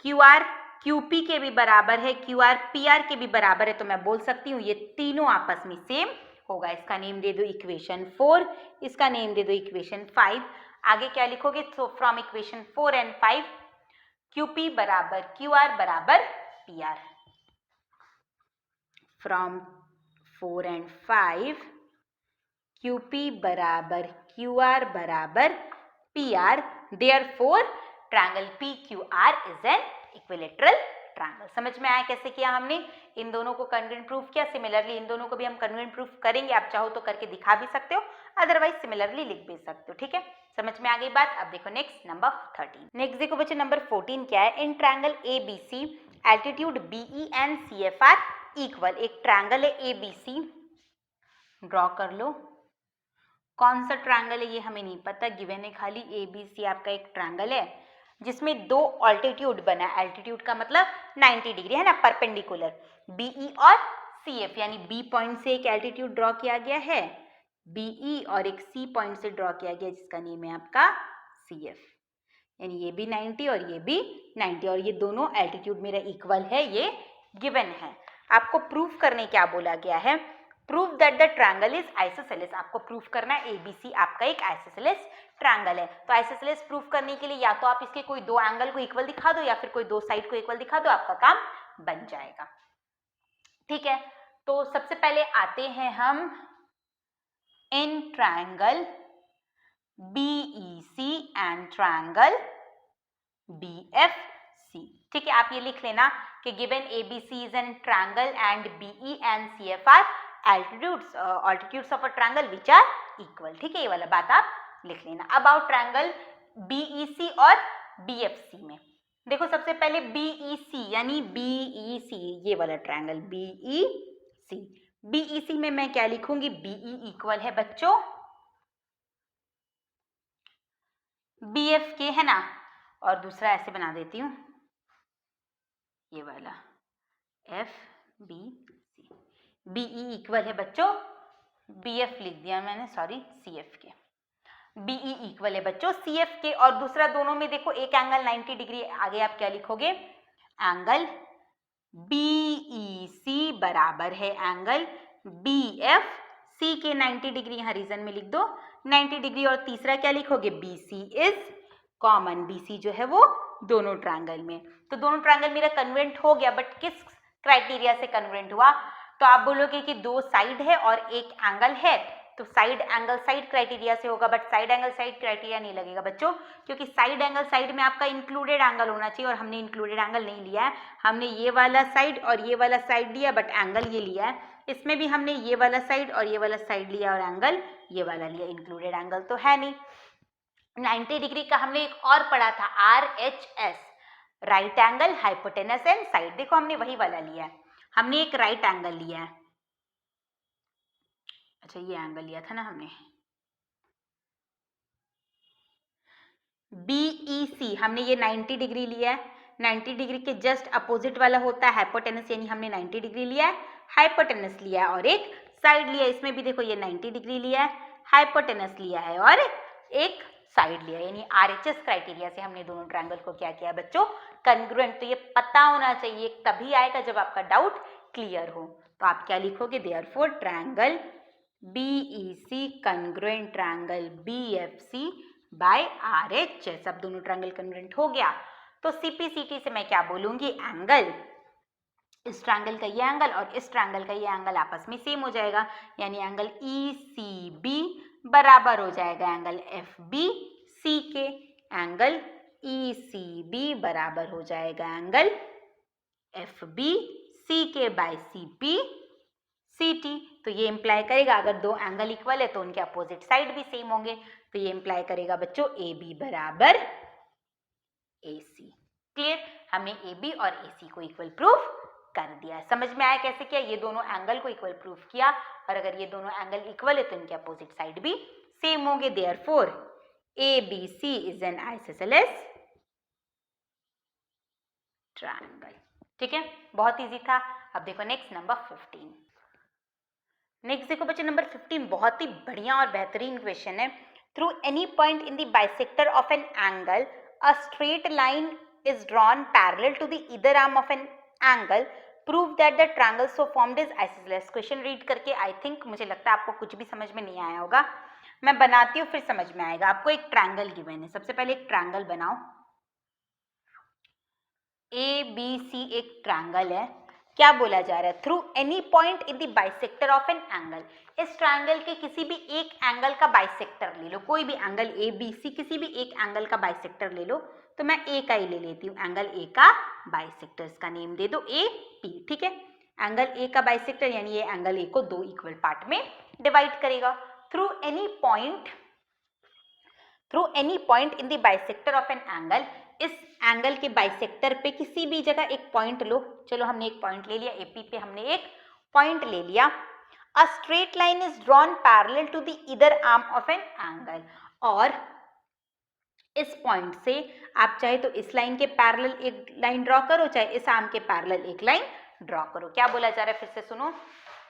QR QP के भी बराबर है, QR PR के भी बराबर है, तो मैं बोल सकती हूँ ये तीनों आपस में सेम होगा। इसका नेम दे दो इक्वेशन 4, इसका नेम दे दो इक्वेशन 5। आगे क्या लिखोगे, तो फ्रॉम इक्वेशन 4 एंड 5 QP बराबर QR बराबर PR। फ्रॉम 4 एंड 5 QP बराबर QR बराबर PR, therefore triangle PQR is an equilateral triangle. समझ में आया कैसे किया हमने, इन दोनों को कन्ग्रुएंट प्रूफ किया। सिमिलरली इन दोनों को भी हम कन्ग्रुएंट प्रूफ करेंगे, आप चाहो तो करके दिखा भी सकते हो, अदरवाइज सिमिलरली लिख भी सकते हो। ठीक है, समझ में आ गई बात। अब देखो नेक्स्ट नंबर 13। नेक्स्ट देखो बच्चे नंबर 14 क्या है, in triangle ABC altitude BE and CFR equal. एक ट्रायंगल है ABC, ड्रॉ कर लो। कौन सा ट्रायंगल है ये हमें नहीं पता, गिवन है खाली ABC आपका एक ट्रायंगल है जिसमें दो ऑल्टीट्यूड बना है। एल्टीट्यूड का मतलब 90 डिग्री है ना, परपेंडिकुलर। BE और CF, यानी B पॉइंट से एक एल्टीट्यूड ड्रॉ किया गया है, BE और एक C पॉइंट से ड्रॉ किया गया जिसका नेम है आपका CF, यानी ये भी 90 और ये भी 90, और ये दोनों एल्टीट्यूड मेरा इक्वल है, ये गिवन है। आपको प्रूफ करने क्या बोला गया है, proof that the triangle is isosceles. आपको प्रूफ करना है ABC आपका एक आइसोसेलेस ट्रायंगल है। तो आइसोसेलेस प्रूफ करने के लिए या तो आप इसके कोई दो एंगल को इक्वल दिखा दो या फिर कोई दो साइड को इक्वल दिखा दो, आपका काम बन जाएगा। ठीक है, तो सबसे पहले आते हैं हम in triangle BEC and triangle BFC। ठीक है, आप ये लिख लेना कि given ABC is an triangle and BE and CF are altitudes of a triangle which are equal। ठीक है, ये वाला बात आप लिख लेना। अबाउट ट्रायंगल BEC और BFC में देखो सबसे पहले BEC यानी BEC, ये वाला ट्रायंगल BEC, BEC में मैं क्या लिखूंगी, BE इक्वल है बच्चों BF के, है ना, और दूसरा ऐसे बना देती हूँ ये वाला FBC, BE इक्वल है बच्चों BF लिख दिया मैंने, सॉरी CF के, BE इक्वल है बच्चों CF के, और दूसरा दोनों में देखो एक एंगल 90 डिग्री, आगे आप क्या लिखोगे, एंगल BEC बराबर है एंगल BFC के 90 डिग्री, यहाँ रीजन में लिख दो 90 डिग्री, और तीसरा क्या लिखोगे, BC इज कॉमन, BC जो है वो दोनों ट्रायंगल में, तो दोनों ट्रायंगल मेरा कन्वर्जेंट हो गया, बट किस क्राइटेरिया से कन्वर्जेंट हुआ, तो आप बोलोगे कि दो साइड है और एक एंगल है, तो साइड एंगल साइड क्राइटेरिया से होगा, but side angle side criteria नहीं लगेगा बच्चों, क्योंकि साइड एंगल साइड में आपका इंक्लूडेड एंगल होना चाहिए, और हमने इंक्लूडेड एंगल नहीं लिया है, हमने ये वाला साइड और ये वाला साइड लिया, बट एंगल ये लिया है, इसमें भी हमने ये वाला साइड और ये वाला साइड लिया और एंगल ये वाला लिया, इंक्लूडेड एंगल तो है नहीं। 90 डिग्री का हमने एक और पढ़ा था RHS, right angle hypotenuse and side, देखो हमने वही वाला लिया है, हमने एक राइट एंगल लिया है, अच्छा ये एंगल लिया था ना हमने, BEC हमने ये 90 डिग्री लिया है, 90 डिग्री के जस्ट अपोजिट वाला होता है हाइपोटेनस, यानी हमने 90 डिग्री लिया है, हाइपोटेनस लिया है और एक साइड लिया है, इसमें भी देखो ये 90 डिग्री लिया है, हाइपोटेनस लिया है और एक साइड लिया है, यानी RHS क्राइटेरिया से हमने दोनों ट्रायंगल को क्या किया बच्चों, कन्ग्रुएंट, तो ये पता होना चाहिए, तभी आएगा जब आपका डाउट क्लियर हो, तो आप क्या लिखोगे, therefore triangle BEC congruent triangle BFC by RHS, अब दोनों ट्रायंगल कन्ग्रुएंट हो गया, तो CPCT से मैं क्या बोलूंगी, एंगल, इस ट्रायंगल का ये एंगल और इस ट्रायंगल का ये एंगल आपस में सेम हो जाएगा, यानी एंगल ECB बराबर हो जाएगा एंगल FBC के, एंगल ECB बराबर हो जाएगा एंगल FBC के बाय CPCT, तो ये इंप्लाई करेगा अगर दो एंगल इक्वल है तो उनके अपोजिट साइड भी सेम होंगे, तो ये इंप्लाई करेगा बच्चों AB बराबर AC, क्लियर, हमने AB और AC को इक्वल प्रूफ कर दिया, समझ में आया कैसे किया, ये दोनों एंगल को इक्वल प्रूफ किया, और अगर ये दोनों एंगल इक्वल है तो इनके अपोजिट साइड भी सेम होंगे, therefore ABC is an isosceles triangle, ठीक है, बहुत इजी था। अब देखो नेक्स्ट नंबर 15, नेक्स्ट देखो बच्चे नंबर 15 बहुत ही बढ़िया और बेहतरीन क्वेश्चन है, through any point in the bisector of an angle a straight line is drawn parallel to the either arm of an angle, prove that the triangle so formed is isosceles। Question read करके I think मुझे लगता है आपको कुछ भी समझ में नहीं आया होगा, मैं बनाती हूँ फिर समझ में आएगा। आपको एक ट्रायंगल गिवन है, सबसे पहले एक ट्रायंगल बनाओ, ABC एक ट्रायंगल है, क्या बोला जा रहा है, through any point in the bisector of an angle, इस ट्रायंगल के किसी भी एक एंगल का बाइसेक्टर ले लो, कोई भी एंगल ABC किसी भी एक एंगल का बाइसेक्टर ले लो, तो मैं A का ही ले लेती हूँ, एंगल A का बाइसेक्टर, इसका नेम दे दो AP, ठीक है, एंगल A का बाइसेक्टर यानी ये एंगल A को दो इक्वल पार्ट में डिवाइड करेगा, through any point in the bisector of an angle, इस एंगल के बाइसेक्टर पे किसी भी जगह एक पॉइंट लो, चलो हमने एक पॉइंट ले लिया, AP पे हमने एक पॉइंट ले लिया, a straight line is drawn parallel to the either arm of an angle, और इस पॉइंट से आप चाहे तो इस लाइन के पैरेलल एक लाइन ड्रॉ करो, चाहे इस आर्म के पैरेलल एक लाइन ड्रॉ करो, क्या बोला जा रहा है फिर से सुनो,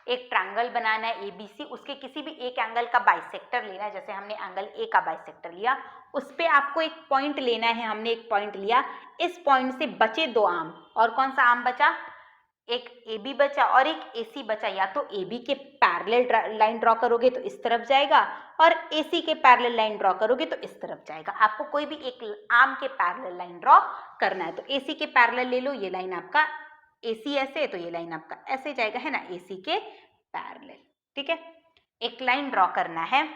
एक ट्रायंगल बनाना है ABC, उसके किसी भी एक एंगल का बाइसेक्टर लेना है, जैसे हमने एंगल A का बाइसेक्टर लिया, उस पे आपको एक पॉइंट लेना है, हमने एक पॉइंट लिया, इस पॉइंट से बचे दो आर्म, और कौन सा आर्म बचा, एक AB बचा और एक AC बचा, या तो AB के पैरेलल लाइन ड्रॉ करोगे तो इस तरफ जाएगा, और AC के पैरेलल लाइन ड्रॉ करोगे तो इस तरफ जाएगा, आपको कोई भी एक आर्म के पैरेलल लाइन ड्रॉ करना है, तो AC के पैरेलल ले लो, ये लाइन आपका AC ऐसे, तो ये लाइन आपका ऐसे जाएगा, है ना, AC के पैरेलल, ठीक है, एक लाइन ड्रॉ करना है,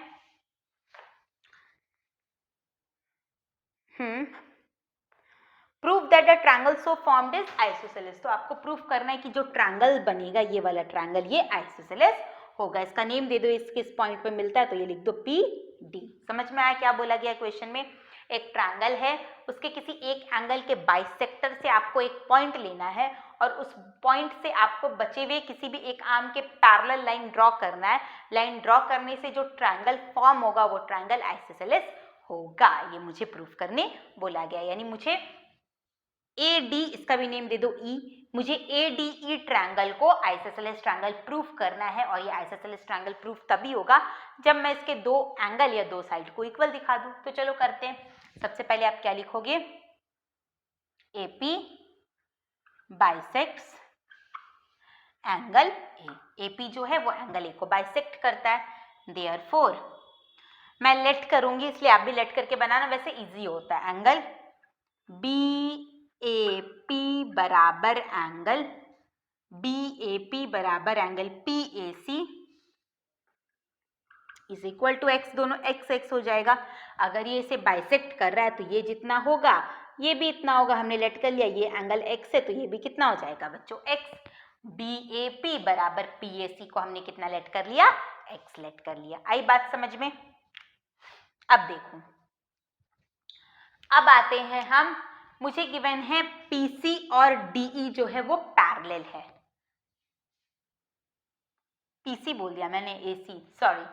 prove that the triangle so formed is isosceles, तो आपको प्रूफ करना है कि जो ट्रायंगल बनेगा ये वाला ट्रायंगल ये आइसोसेलेस होगा, इसका नेम दे दो, इस किस पॉइंट पे मिलता है, तो ये लिख दो PD, समझ में आया क्या बोला गया क्वेश्चन में, एक ट्रायंगल है, उसके किसी एक एंगल के बाइसेक्टर से आपको एक पॉइंट लेना है और उस पॉइंट से आपको बचे हुए किसी भी एक आर्म के पैरेलल लाइन ड्रॉ करना है। लाइन ड्रॉ करने से जो ट्रायंगल फॉर्म होगा वो ट्रायंगल आइसोसेलेस होगा। ये मुझे प्रूफ करने बोला गया, यानी मुझे AD, इसका भी नेम दे दो E, मुझे ADE ट्रायंगल को आइसोसेलेस ट्रायंगल प्रूफ करना है। और ये आइसोसेलेस ट्रायंगल प्रूफ तभी होगा जब मैं इसके दो एंगल या दो साइड को इक्वल दिखा दूं। तो चलो करते हैं। सबसे पहले आप क्या लिखोगे, AP bisects angle A। AP जो है वो एंगल A को बाइसेक्ट करता है। देयरफॉर मैं लेट करूंगी, इसलिए आप भी लेट करके बनाना, वैसे इजी होता है। एंगल BAP बराबर एंगल BAP बराबर angle PAC is equal to x, दोनों x x हो जाएगा। अगर ये इसे बाइसेक्ट कर रहा है तो ये जितना होगा ये भी इतना होगा। हमने लेट कर लिया, ये एंगल x है तो ये भी कितना हो जाएगा बच्चों, x। BAP बराबर PAC को हमने कितना लेट कर लिया, x लेट कर लिया। आई बात समझ में? अब देखो, अब आते हैं हम, मुझे गिवन है PC और DE जो है वो पैरेलल है। PC बोल दिया मैंने, AC sorry,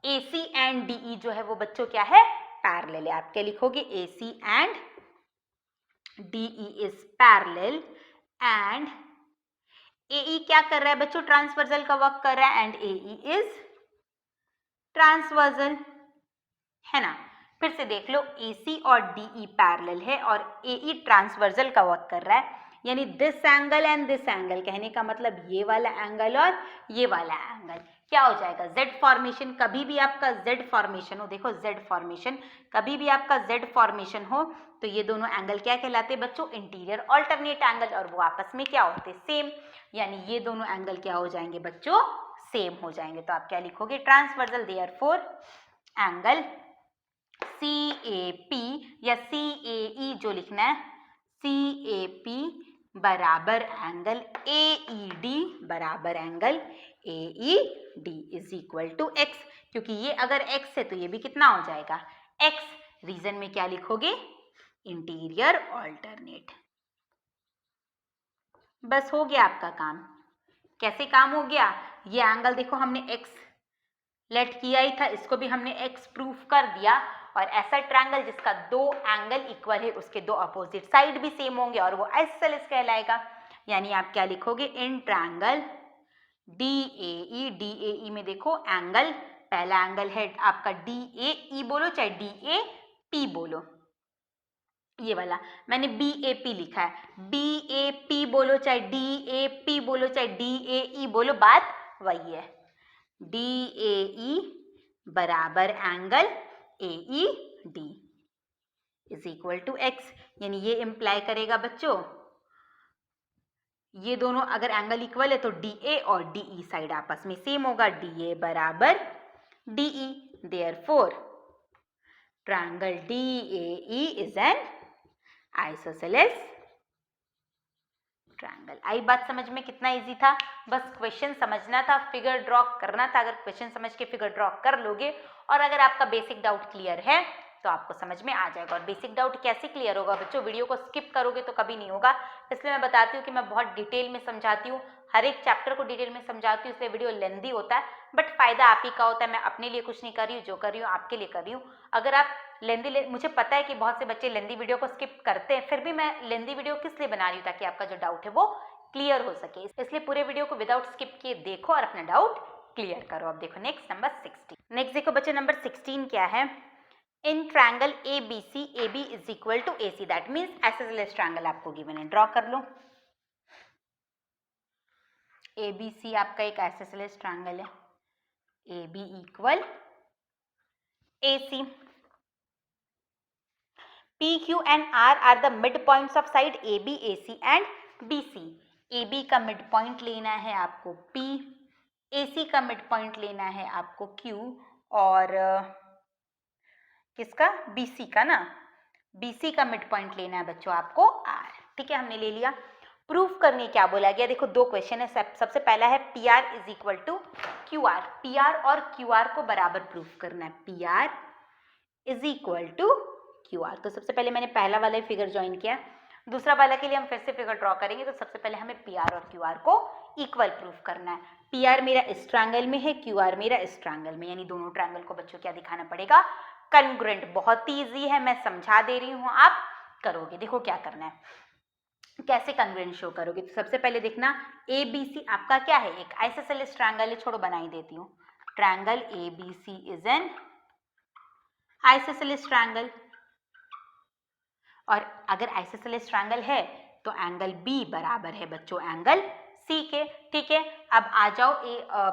AC and DE जो है वो बच्चों क्या है, पैरेलल है। आप क्या लिखोगे, AC and DE is parallel and AE क्या कर रहा है बच्चों, ट्रांसवर्सल का वर्क कर रहा है एंड AE इज ट्रांसवर्सल, है ना। फिर से देख लो, AC और DE पैरेलल है और AE ट्रांसवर्सल का वर्क कर रहा है, यानी this angle and this angle, कहने का मतलब ये वाला एंगल और ये वाला एंगल क्या हो जाएगा, Z फॉर्मेशन। कभी भी आपका Z फॉर्मेशन हो, देखो Z फॉर्मेशन, कभी भी आपका Z फॉर्मेशन हो तो ये दोनों एंगल क्या कहलाते बच्चों, इंटीरियर ऑल्टरनेट एंगल, और वो आपस में क्या होते, सेम, यानी ये दोनों एंगल क्या हो जाएंगे बच्चों, सेम हो जाएंगे। तो आप क्या लिखोगे, ट्रांसवर्सल, देयरफॉर एंगल CAP या CAE जो लिखना है, CAP बराबर एंगल AED बराबर angle AED is equal to x, क्योंकि ये अगर x है तो ये भी कितना हो जाएगा, x। रीजन में क्या लिखोगे, इंटीरियर ऑल्टरनेट। बस हो गया आपका काम। कैसे काम हो गया, ये एंगल देखो हमने x लेट किया ही था, इसको भी हमने x प्रूफ कर दिया। और ऐसा ट्रायंगल जिसका दो एंगल इक्वल है, उसके दो अपोजिट साइड भी सेम होंगे और वो आइसोसेलेस कहलाएगा। यानी आप क्या लिखोगे, इन ट्रायंगल DAE में देखो एंगल, पहला एंगल है आपका DAE बोलो चाहे DAP बोलो, ये वाला मैंने BAP लिखा है, BAP बोलो चाहे DAP बोलो चाहे DAE बोलो, बात वही है। DAE बराबर angle AED is equal to x, यानी ये इंप्लाई करेगा बच्चों, ये दोनों अगर एंगल इक्वल है तो DA और DE साइड आपस में सेम होगा, DA बराबर DE, therefore triangle DAE is an isosceles triangle. आई बात समझ में? कितना इजी था, बस क्वेश्चन समझना था, फिगर ड्रॉ करना था। अगर क्वेश्चन समझ के फिगर ड्रॉ कर लोगे और अगर आपका बेसिक डाउट क्लियर है तो आपको समझ में आ जाएगा। और बेसिक डाउट कैसे क्लियर होगा बच्चों, वीडियो को स्किप करोगे तो कभी नहीं होगा। इसलिए मैं बताती हूँ कि मैं बहुत डिटेल में समझाती हूँ, हर एक चैप्टर को डिटेल में समझाती हूँ, इसलिए वीडियो लेंदी होता है, बट फायदा आप ही का होता है। मैं अपने लिए कुछ नहीं कर रही हूँ, जो कर रही हूँ आपके लिए कर रही हूँ। अगर आप मुझे पता है कि बहुत से बच्चे लेंदी वीडियो को स्किप करते हैं, फिर भी मैं लेंदी वीडियो किस लिए बना रही हूँ, ताकि आपका जो डाउट है वो क्लियर हो सके। इसलिए पूरे वीडियो को विदाउट स्किप किए देखो और अपना डाउट क्लियर करो। अब देखो नेक्स्ट नंबर 16। नेक्स्ट देखो बच्चे नंबर 16 क्या है, in triangle ABC AB is equal to AC, that means isosceles triangle आपको गिवन है, ड्रॉ कर लो। ABC आपका एक आइसोसेलेस ट्रायंगल है, AB equal AC। PQ and R are the midpoints of side AB, AC and BC। AB का mid point लेना है आपको P, AC का मिड पॉइंट लेना है आपको Q, और किसका, BC का ना, BC का मिड पॉइंट लेना है बच्चों आपको R। ठीक है, हमने ले लिया। प्रूफ करने क्या बोला गया, देखो दो क्वेश्चन है। सबसे पहला है PR is equal to QR, PR और QR को बराबर प्रूफ करना है। PR is equal to Q R. तो सबसे पहले मैंने पहला वाला फिगर ज्वाइन किया, दूसरा वाला के लिए हम फिर से फिगर ड्रॉ करेंगे। तो सबसे पहले हमें पी आर और क्यू आर को इक्वल प्रूफ करना है। पी आर मेरा इस ट्रायंगल में है, क्यू आर मेरा इस ट्रायंगल में, यानी दोनों ट्रायंगल को बच्चों क्या दिखाना पड़ेगा, कन्ग्रुएंट। बहुत ही ईजी है, मैं समझा दे रही हूँ, आप करोगे। देखो क्या करना है, कैसे कन्ग्रुएंट शो करोगे। तो सबसे पहले देखना, ए बी सी आपका क्या है, एक आइसोसेलेस ट्रायंगल है, छोड़ो बना ही देती हूँ। Triangle A B C is an isosceles triangle, और अगर आइसोसेलेस ट्रायंगल है तो एंगल बी बराबर है बच्चों एंगल सी के। ठीक है, अब आ जाओ,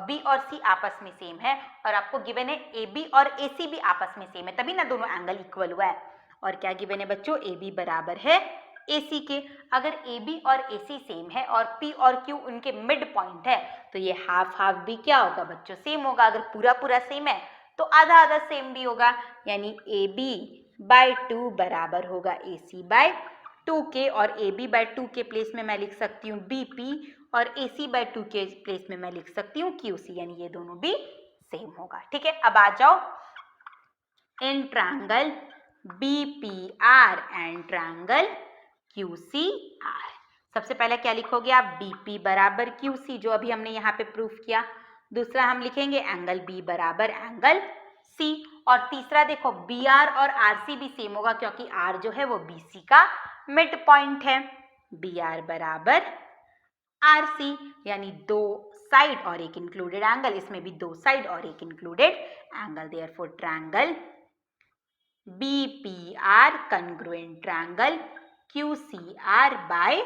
बी और सी आपस में सेम है, और आपको गिवन है ए बी और ए सी भी आपस में सेम है, तभी ना दोनों एंगल इक्वल हुआ है। और क्या गिवन है बच्चों, ए बी बराबर है ए सी के। अगर ए बी और ए सी सेम है और पी और क्यू उनके मिड पॉइंट है, तो ये हाफ हाफ भी क्या होगा बच्चों, सेम होगा। अगर पूरा पूरा सेम है तो आधा आधा सेम भी होगा, यानी ए बी बाय 2 बराबर होगा ए सी बाय 2 के, और ए बी बाय 2 के प्लेस में मैं लिख सकती हूँ बी पी, और ए सी बाय 2 के प्लेस में मैं लिख सकती हूँ क्यू सी, यानी ये दोनों भी सेम होगा। ठीक है, अब आ जाओ, in triangle B P R and triangle Q C R. सबसे पहले क्या लिखोगे आप, बी पी बराबर क्यू सी, जो अभी हमने यहाँ पे प्रूफ किया। दूसरा हम लिखेंगे एंगल बी बराबर एंगल सी, और तीसरा देखो बी आर और आर सी भी सेम होगा, क्योंकि आर जो है वो बी सी का मिड पॉइंट है। बी आर बराबर आर सी, यानी दो साइड और एक इंक्लूडेड एंगल, इसमें भी दो साइड और एक included angle, therefore triangle B P R congruent triangle Q C R by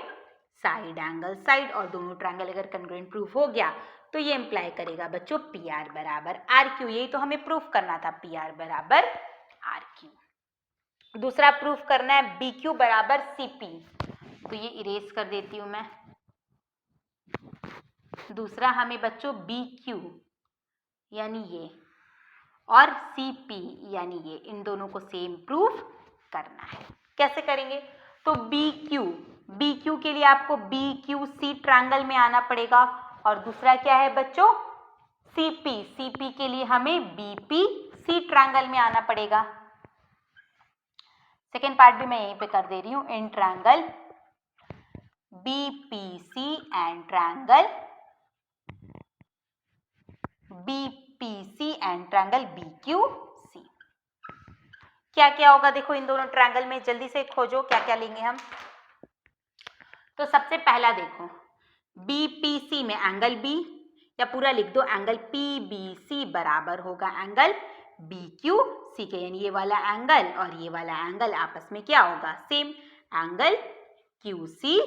side angle side. और दोनों ट्रायंगल अगर कन्ग्रुएंट प्रूफ हो गया तो ये इंप्लाई करेगा बच्चों पी आर बराबर आर क्यू, यही तो हमें प्रूफ करना था, पी आर बराबर आर क्यू। दूसरा प्रूफ करना है बी क्यू बराबर सी पी, तो ये इरेज कर देती हूं मैं। दूसरा हमें बच्चों बी क्यू यानी ये, और सी पी यानी ये, इन दोनों को सेम प्रूफ करना है। कैसे करेंगे, तो बी क्यू के लिए आपको बी क्यू सी ट्रायंगल में आना पड़ेगा, और दूसरा क्या है बच्चों, सी पी के लिए हमें बी पी सी ट्रायंगल में आना पड़ेगा। सेकेंड पार्ट भी मैं यहीं पे कर दे रही हूं, in triangle B P C and triangle B P C and triangle B Q C. क्या क्या होगा देखो इन दोनों ट्रायंगल में, जल्दी से खोजो क्या क्या लेंगे हम। तो सबसे पहला देखो, बी पी सी में एंगल बी, या पूरा लिख दो एंगल पी बी सी बराबर होगा एंगल बी क्यू सी के, यानी ये वाला एंगल और ये वाला एंगल आपस में क्या होगा, same, angle Q C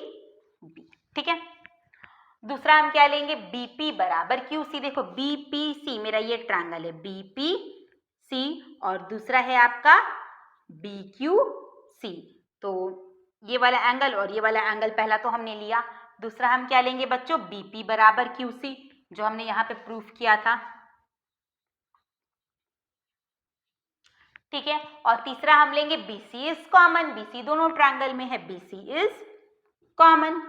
B. ठीक है, दूसरा हम क्या लेंगे, बीपी बराबर क्यू सी। देखो बीपीसी मेरा ये ट्रायंगल है बीपीसी, और दूसरा है आपका बीक्यूसी। तो ये वाला एंगल और ये वाला एंगल पहला तो हमने लिया, दूसरा हम क्या लेंगे बच्चों, बीपी बराबर क्यूसी, जो हमने यहाँ पे प्रूफ किया था। ठीक है, और तीसरा हम लेंगे बीसी इज कॉमन, बीसी दोनों ट्रायंगल में है, बीसी इज कॉमन,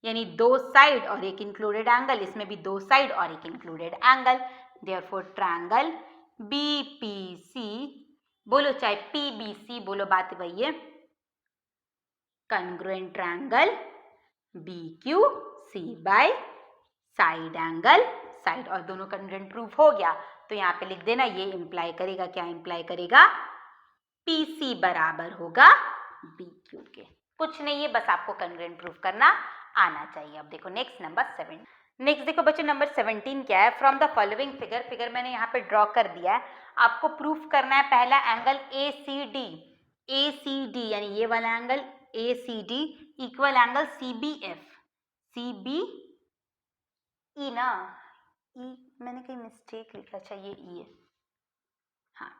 यानी दो साइड और एक इंक्लूडेड एंगल, इसमें भी दो साइड और एक included angle, therefore triangle BPC, बोलो चाहे पीबीसी बोलो, बात वही है, congruent triangle BQC by side angle side, और दोनों कन्ग्रुएंट प्रूफ हो गया तो यहाँ पे लिख देना, ये इंप्लाई करेगा, क्या इंप्लाई करेगा, पीसी बराबर होगा बीक्यू के। कुछ नहीं है, बस आपको कन्ग्रुएंट प्रूफ करना आना चाहिए। अब देखो नेक्स्ट नंबर 7, नेक्स्ट देखो बच्चों नंबर 17 क्या है, फ्रॉम द फॉलोइंग फिगर मैंने यहाँ पे ड्रॉ कर दिया है, आपको प्रूफ करना है पहला एंगल ACD यानी ये वाला angle ACD equal angle CBF, CBE ना, ई मैंने कहीं मिस्टेक लिखा, अच्छा ये ई है, हाँ।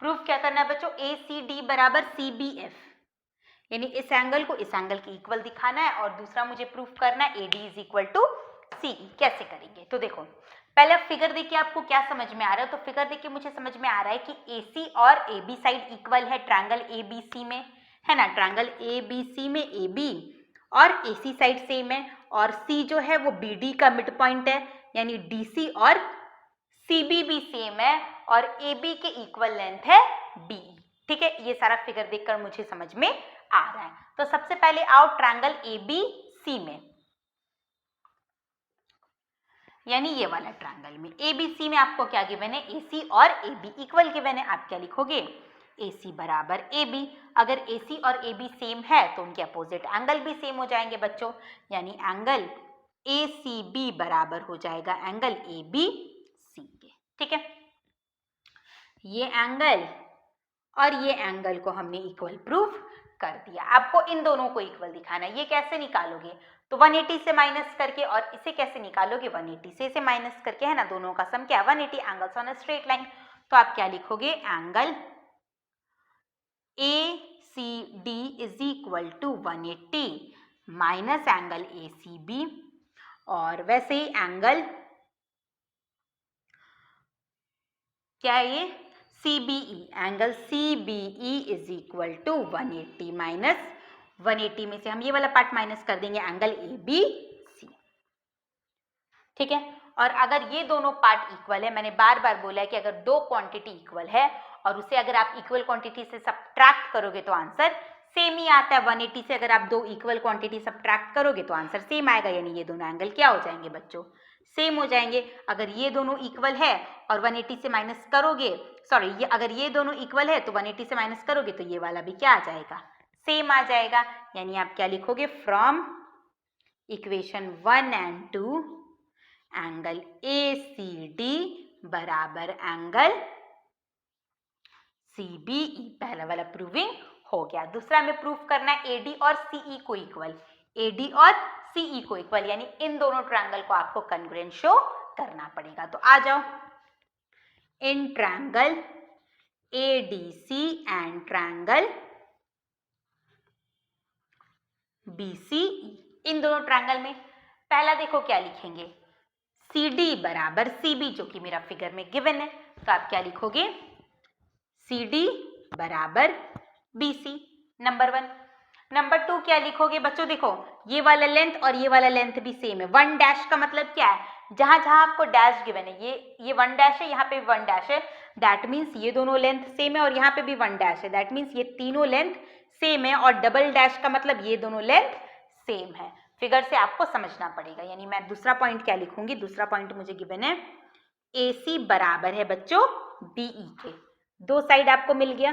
प्रूफ क्या करना है बच्चों, ACD बराबर CBF, यानी इस एंगल को इस एंगल के इक्वल दिखाना है, और दूसरा मुझे प्रूफ करना है AD is equal to CE। कैसे करेंगे, तो देखो पहले फिगर देखिए आपको क्या समझ में आ रहा है, तो फिगर देखिए मुझे समझ में आ रहा है कि AC और AB साइड इक्वल है ट्रायंगल ABC में, है ना, ट्रायंगल ABC में AB और AC साइड सेम है, और C जो है वो BD का मिड पॉइंट है, यानी DC और CB भी सेम है, और AB के इक्वल लेंथ है BE। ठीक है, ये सारा फिगर देखकर मुझे समझ में आ रहा है। तो सबसे पहले आओ ट्रायंगल ABC में, यानी ये वाला ट्रायंगल में ABC में आपको क्या गिवन है, AC और AB इक्वल गिवन है। आप क्या लिखोगे, AC बराबर AB। अगर AC और AB सेम है तो उनके अपोजिट एंगल भी सेम हो जाएंगे बच्चों, यानी एंगल ACB बराबर हो जाएगा एंगल ABC के। ठीक है, ये एंगल और ये एंगल को हमने इक्वल प्रूफ कर दिया। आपको इन दोनों को इक्वल दिखाना है। ये कैसे निकालोगे, तो 180 से माइनस करके, और इसे कैसे निकालोगे, 180 से इसे माइनस करके, है ना। दोनों का सम क्या है, 180 angles on a straight line. तो आप क्या लिखोगे, angle ACD is equal to 180 minus angle ACB, और वैसे ही एंगल क्या है ये, CBE, angle CBE is equal to 180 minus 180 में से हम ये वाला पार्ट माइनस कर देंगे, एंगल ABC। ठीक है, और अगर ये दोनों पार्ट इक्वल है, मैंने बार बार बोला है कि अगर दो क्वांटिटी इक्वल है और उसे अगर आप इक्वल क्वांटिटी से सब्ट्रैक्ट करोगे तो आंसर सेम ही आता है। 180 से अगर आप दो इक्वल क्वांटिटी सब्ट्रैक्ट करोगे तो आंसर सेम आएगा, यानी ये दोनों एंगल क्या हो जाएंगे बच्चों, सेम हो जाएंगे। अगर ये दोनों इक्वल है और 180 से माइनस करोगे, सॉरी, ये अगर ये दोनों इक्वल है तो 180 से माइनस करोगे तो ये वाला भी क्या आ जाएगा, सेम आ जाएगा। यानी आप क्या लिखोगे, from equation 1 and 2 angle ACD बराबर एंगल CBE। पहला वाला प्रूविंग हो गया। दूसरा हमें प्रूफ करना है AD और CE को इक्वल, AD और CE को इक्वल, यानी इन दोनों ट्रायंगल को आपको कॉन्ग्रुएंट शो करना पड़ेगा। तो आ जाओ, in triangle ADC and triangle BCE, इन दोनों ट्रायंगल में पहला देखो क्या लिखेंगे, CD बराबर CB, जो कि मेरा फिगर में गिवन है। तो आप क्या लिखोगे, CD बराबर BC, नंबर 1। नंबर 2 क्या लिखोगे बच्चों, देखो ये वाला लेंथ और ये वाला लेंथ भी सेम है। 1 डैश का मतलब क्या है, जहां जहां आपको डैश गिवन है, ये 1 डैश है, यहाँ पे भी 1 डैश है, दैट मीन्स ये दोनों लेंथ सेम है, और यहाँ पे भी 1 डैश है, दैट मीन्स ये तीनों लेंथ सेम है, और डबल डैश का मतलब ये दोनों लेंथ सेम है। फिगर से आपको समझना पड़ेगा। यानी मैं दूसरा पॉइंट क्या लिखूंगी, दूसरा पॉइंट मुझे गिवन है AC बराबर है बच्चों BE के, दो साइड आपको मिल गया।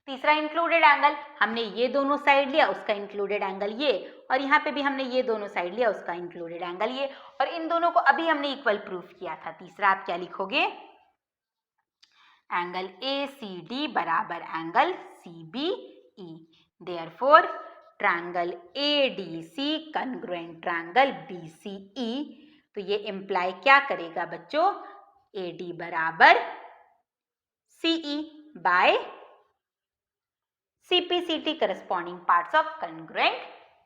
तीसरा इंक्लूडेड एंगल, हमने ये दोनों साइड लिया, उसका इंक्लूडेड एंगल ये, और यहाँ पे भी हमने ये दोनों साइड लिया, उसका इंक्लूडेड एंगल ये, और इन दोनों को अभी हमने इक्वल प्रूफ किया था। तीसरा आप क्या लिखोगे, एंगल ACD बराबर angle CBE, therefore triangle ADC congruent triangle BCE। तो ये इंप्लाई क्या करेगा बच्चों, AD बराबर CE by CPCT corresponding parts of congruent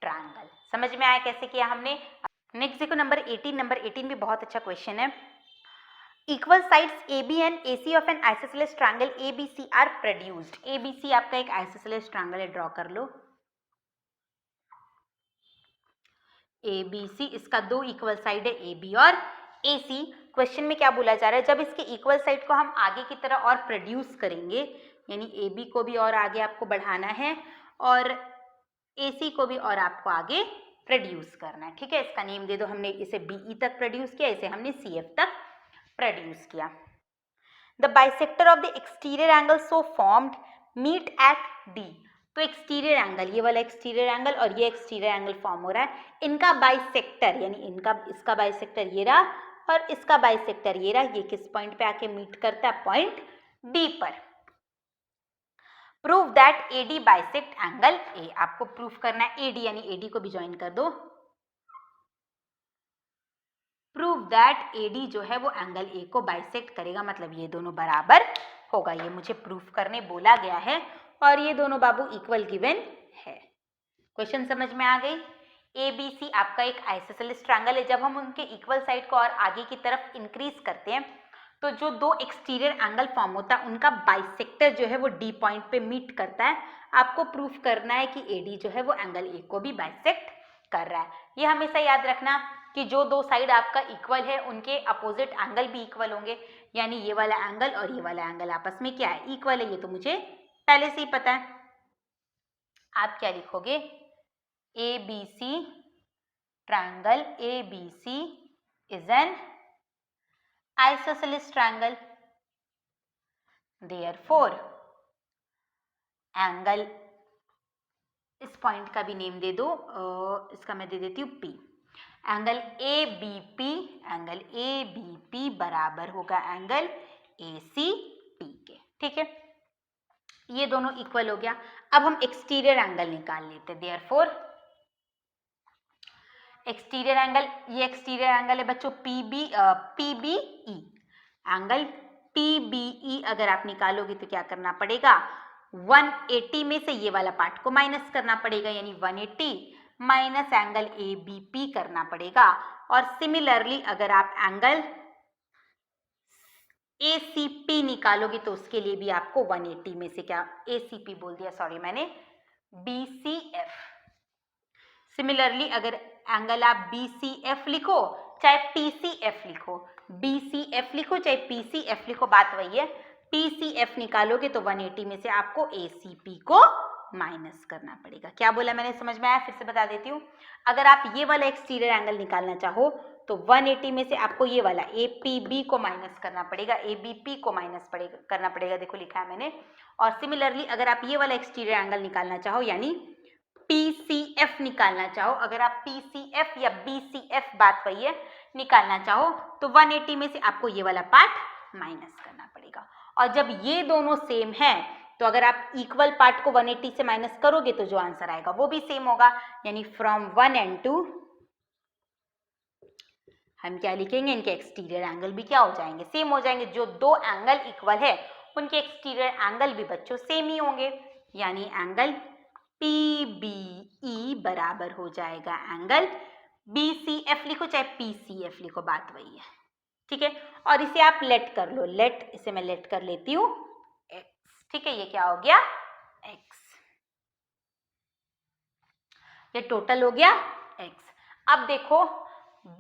triangle. समझ में आया कैसे किया हमने। नेक्स्ट देखो नंबर 18, नंबर 18 भी बहुत अच्छा क्वेश्चन है। Equal sides AB and AC of an isosceles triangle ABC are produced. ABC आपका एक आइसोसेलेस ट्रायंगल है, ड्रॉ कर लो। ABC, इसका दो इक्वल साइड है AB और AC। क्वेश्चन में क्या बोला जा रहा है, जब इसके इक्वल साइड को हम आगे की तरह और प्रोड्यूस करेंगे, यानी AB को भी और आगे आपको बढ़ाना है और AC को भी और आपको आगे प्रोड्यूस करना है। ठीक है, इसका नेम दे दो, हमने इसे BE तक प्रोड्यूस किया, इसे हमने CF तक प्रोड्यूस किया। The bisector of the exterior angle so formed meet at D। तो एक्सटीरियर एंगल, ये वाला एक्सटीरियर एंगल और ये एक्सटीरियर एंगल फॉर्म हो रहा है, इनका बाइसेक्टर, यानी इसका बाइसेक्टर ये रहा और इसका बाइसेक्टर ये रहा, ये किस पॉइंट पे आके मीट करता है, पॉइंट D पर। Prove that AD bisect angle A, आपको प्रूफ करना है AD, यानी AD को भी ज्वाइन कर दो। प्रूव दैट AD जो है वो एंगल A को बाइसेक्ट करेगा, मतलब ये दोनों बराबर होगा, ये मुझे प्रूफ करने बोला गया है, और ये दोनों बाबू इक्वल गिवन है। क्वेश्चन समझ में आ गई। ABC आपका एक आइसोसेलेस ट्रायंगल है, जब हम उनके इक्वल साइड को और आगे की तरफ इंक्रीज करते हैं तो जो दो एक्सटीरियर एंगल फॉर्म होता है उनका बाइसेक्टर जो है वो D पॉइंट पे मीट करता है। आपको प्रूफ करना है कि AD जो है वो एंगल A को भी बाइसेक्ट कर रहा है। ये हमेशा याद रखना कि जो दो साइड आपका इक्वल है उनके अपोजिट एंगल भी इक्वल होंगे। यानी ये वाला एंगल और ये वाला एंगल आपस में क्या है, इक्वल है। ये तो मुझे पहले से ही पता है। आप क्या लिखोगे, ABC triangle ABC is an isosceles triangle, therefore angle, इस पॉइंट का भी नेम दे दो, इसका मैं दे देती हूँ P। एंगल ABP बराबर होगा एंगल ACP के, ठीक है। ये दोनों इक्वल हो गया। अब हम एक्सटीरियर एंगल निकाल लेते हैं। देयरफॉर एक्सटीरियर एंगल, ये एक्सटीरियर एंगल है बच्चों PBE। एंगल PBE अगर आप निकालोगे तो क्या करना पड़ेगा, 180 में से ये वाला पार्ट को माइनस करना पड़ेगा, यानी 180 माइनस एंगल ABP करना पड़ेगा। और सिमिलरली अगर आप एंगल ACP निकालोगे तो उसके लिए भी आपको 180 में से, क्या ACP बोल दिया, सॉरी मैंने, BCF। सिमिलरली अगर एंगल आप BCF लिखो चाहे PCF लिखो, BCF लिखो चाहे PCF लिखो, बात वही है। PCF निकालोगे तो 180 में से आपको ACP को माइनस करना पड़ेगा। क्या बोला मैंने, समझ में आया? फिर से बता देती हूँ। अगर आप ये वाला एक्सटीरियर एंगल निकालना चाहो तो 180 में से आपको ये वाला APB को माइनस करना पड़ेगा, ABP को माइनस करना पड़ेगा, देखो लिखा है मैंने। और सिमिलरली अगर आप ये वाला एक्सटीरियर एंगल निकालना चाहो यानी PCF निकालना चाहो, अगर आप PCF या BCF, बात वही है, निकालना चाहो तो 180 में से आपको ये वाला पार्ट माइनस करना पड़ेगा। और जब ये दोनों सेम है तो अगर आप इक्वल पार्ट को 180 से माइनस करोगे तो जो आंसर आएगा वो भी सेम होगा, यानी फ्रॉम 1 and 2 हम क्या लिखेंगे, इनके एक्सटीरियर एंगल भी क्या हो जाएंगे, सेम हो जाएंगे। जो दो एंगल इक्वल है उनके एक्सटीरियर एंगल भी बच्चों सेम ही होंगे, यानी एंगल PBE बराबर हो जाएगा एंगल BCF लिखो चाहे PCF लिखो, बात वही है, ठीक है। और इसे आप लेट कर लो, लेट, इसे मैं लेट कर लेती हूँ x, ठीक है। ये क्या हो गया, x, ये टोटल हो गया x। अब देखो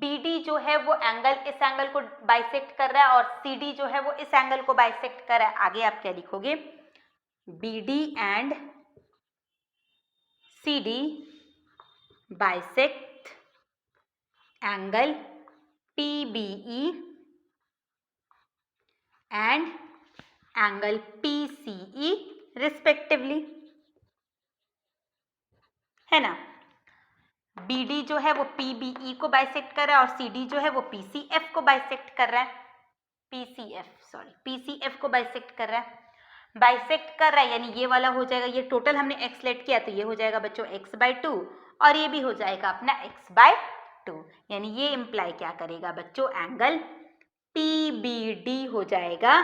BD जो है वो एंगल इस एंगल को बाइसेक्ट कर रहा है और CD जो है वो इस एंगल को बाइसेक्ट कर रहा है। आगे आप क्या लिखोगे, BD and CD bisect angle PBE and angle PCE respectively, है ना। BD जो है वो PBE को बाइसेक्ट कर रहा है और CD जो है वो PCF को बाइसेक्ट कर रहा है, PCF को बाइसेक्ट कर रहा है, बाइसेक्ट कर रहा है, यानी ये वाला हो जाएगा, ये टोटल हमने x लेट किया तो ये हो जाएगा बच्चों x/2 और ये भी हो जाएगा अपना x/2, यानी ये इंप्लाई क्या करेगा बच्चों, एंगल PBD हो जाएगा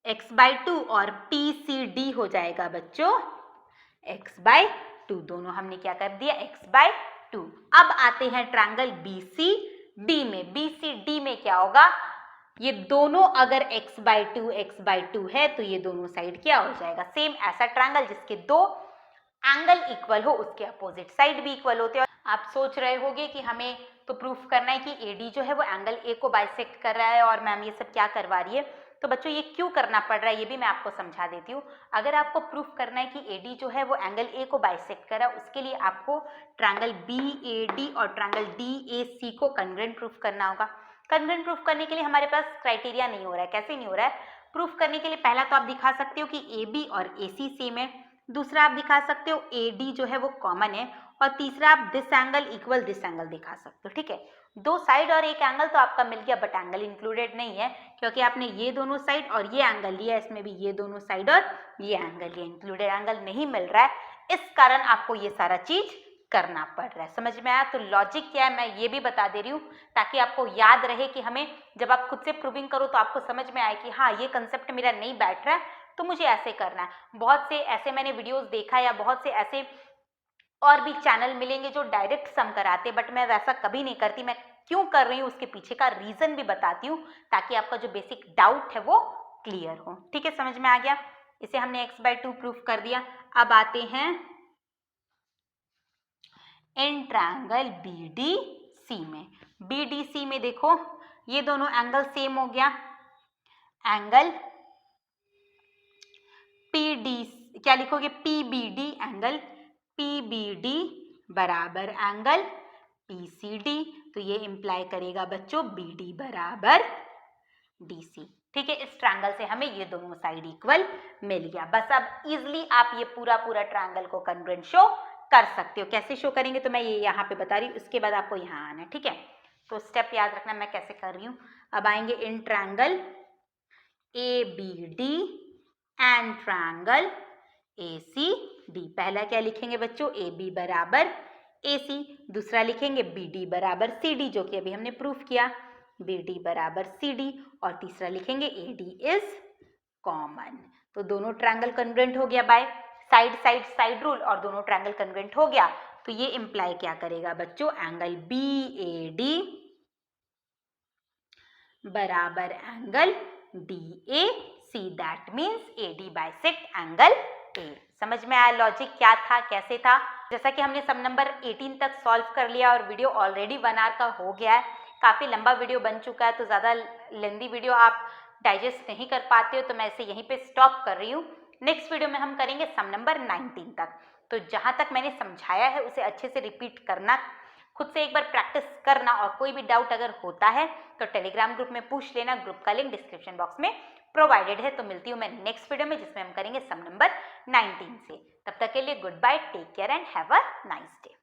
x/2 और PCD हो जाएगा बच्चों x/2, दोनों हमने क्या कर दिया, x/2। अब आते हैं ट्रायंगल BCD में। BCD में क्या होगा, ये दोनों अगर x/2 है तो ये दोनों साइड क्या हो जाएगा, सेम। ऐसा ट्रायंगल जिसके दो एंगल इक्वल हो उसके अपोजिट साइड भी इक्वल होते हैं। आप सोच रहे होंगे कि हमें तो प्रूफ करना है कि AD जो है वो एंगल A को बाइसेक्ट कर रहा है और मैम ये सब क्या करवा रही है। तो बच्चों ये क्यों करना पड़ रहा है ये भी मैं आपको समझा देती हूँ। अगर आपको प्रूफ करना है कि AD जो है वो एंगल A को बाइसेक्ट कर रहा है, उसके लिए आपको ट्रायंगल BAD और ट्रायंगल DAC को कॉन्ग्रुएंट प्रूफ करना होगा। कॉन्ग्रुएंट प्रूफ करने के लिए हमारे पास क्राइटेरिया नहीं हो रहा है। कैसे नहीं हो रहा है, प्रूफ करने के लिए पहला तो आप दिखा सकते हो कि AB और AC सेम है, दूसरा आप दिखा सकते हो AD जो है वो कॉमन है, और तीसरा आप this angle equal this angle दिखा सकते हो, ठीक है। दो साइड और एक एंगल तो आपका मिल गया, बट एंगल इंक्लूडेड नहीं है क्योंकि आपने ये दोनों साइड और ये एंगल लिया, इसमें भी ये दोनों साइड और ये एंगल लिया, इंक्लूडेड एंगल नहीं मिल रहा है, इस कारण आपको ये सारा चीज करना पड़ रहा है। समझ में आया? तो लॉजिक क्या है मैं ये भी बता दे रही हूँ ताकि आपको याद रहे कि हमें जब आप खुद से प्रूविंग करो तो आपको समझ में आए कि हाँ ये कंसेप्ट मेरा नहीं बैठ रहा है तो मुझे ऐसे करना है। बहुत से ऐसे मैंने वीडियोस देखा या बहुत से ऐसे और भी चैनल मिलेंगे जो डायरेक्ट सम कराते, बट मैं वैसा कभी नहीं करती। मैं क्यों कर रही हूँ उसके पीछे का रीजन भी बताती हूँ ताकि आपका जो बेसिक डाउट है वो क्लियर हो, ठीक है। समझ में आ गया? इसे हमने x/2 प्रूफ कर दिया। अब आते हैं इन ट्रायंगल BDC सी में। BDC में देखो ये दोनों एंगल सेम हो गया, एंगल PD क्या लिखोगे, PBD, एंगल PBD बराबर एंगल PCD, तो ये इंप्लाई करेगा बच्चों BD बराबर DC। ठीक है, इस ट्रायंगल से हमें ये दोनों साइड इक्वल मिल गया। बस अब इजिली आप ये पूरा ट्रायंगल को कॉन्ग्रुएंट शो कर सकते हो। कैसे शो करेंगे तो मैं ये यहाँ पे बता रही हूँ, उसके बाद आपको यहाँ आना है। ठीक है, तो स्टेप याद रखना मैं कैसे कर रही हूँ। अब आएंगे in triangle ABD and triangle ACD। पहला क्या लिखेंगे बच्चों, AB बराबर AC, दूसरा लिखेंगे BD बराबर CD, जो कि अभी हमने प्रूफ किया, BD बराबर CD, और तीसरा लिखेंगे AD इज कॉमन। तो दोनों ट्रायंगल कॉन्ग्रुएंट हो गया by side side side rule, और दोनों ट्रायंगल कॉन्ग्रुएंट हो गया तो ये इंप्लाई क्या करेगा बच्चों, एंगल BAD बराबर angle DAC, that means AD bisect angle A। समझ में आया लॉजिक क्या था, कैसे था? जैसा कि हमने सम नंबर 18 तक सॉल्व कर लिया और वीडियो ऑलरेडी 1 आवर का हो गया है, काफ़ी लंबा वीडियो बन चुका है, तो ज़्यादा लेंदी वीडियो आप डाइजेस्ट नहीं कर पाते हो, तो मैं इसे यहीं पे स्टॉप कर रही हूँ। नेक्स्ट वीडियो में हम करेंगे सम नंबर 19 तक। तो जहाँ तक मैंने समझाया है उसे अच्छे से रिपीट करना, खुद से एक बार प्रैक्टिस करना, और कोई भी डाउट अगर होता है तो टेलीग्राम ग्रुप में पूछ लेना, ग्रुप का लिंक डिस्क्रिप्शन बॉक्स में प्रोवाइडेड है। तो मिलती हूँ मैं नेक्स्ट वीडियो में, जिसमें हम करेंगे सम नंबर 19 से। तब तक के लिए good bye, take care and have a nice day.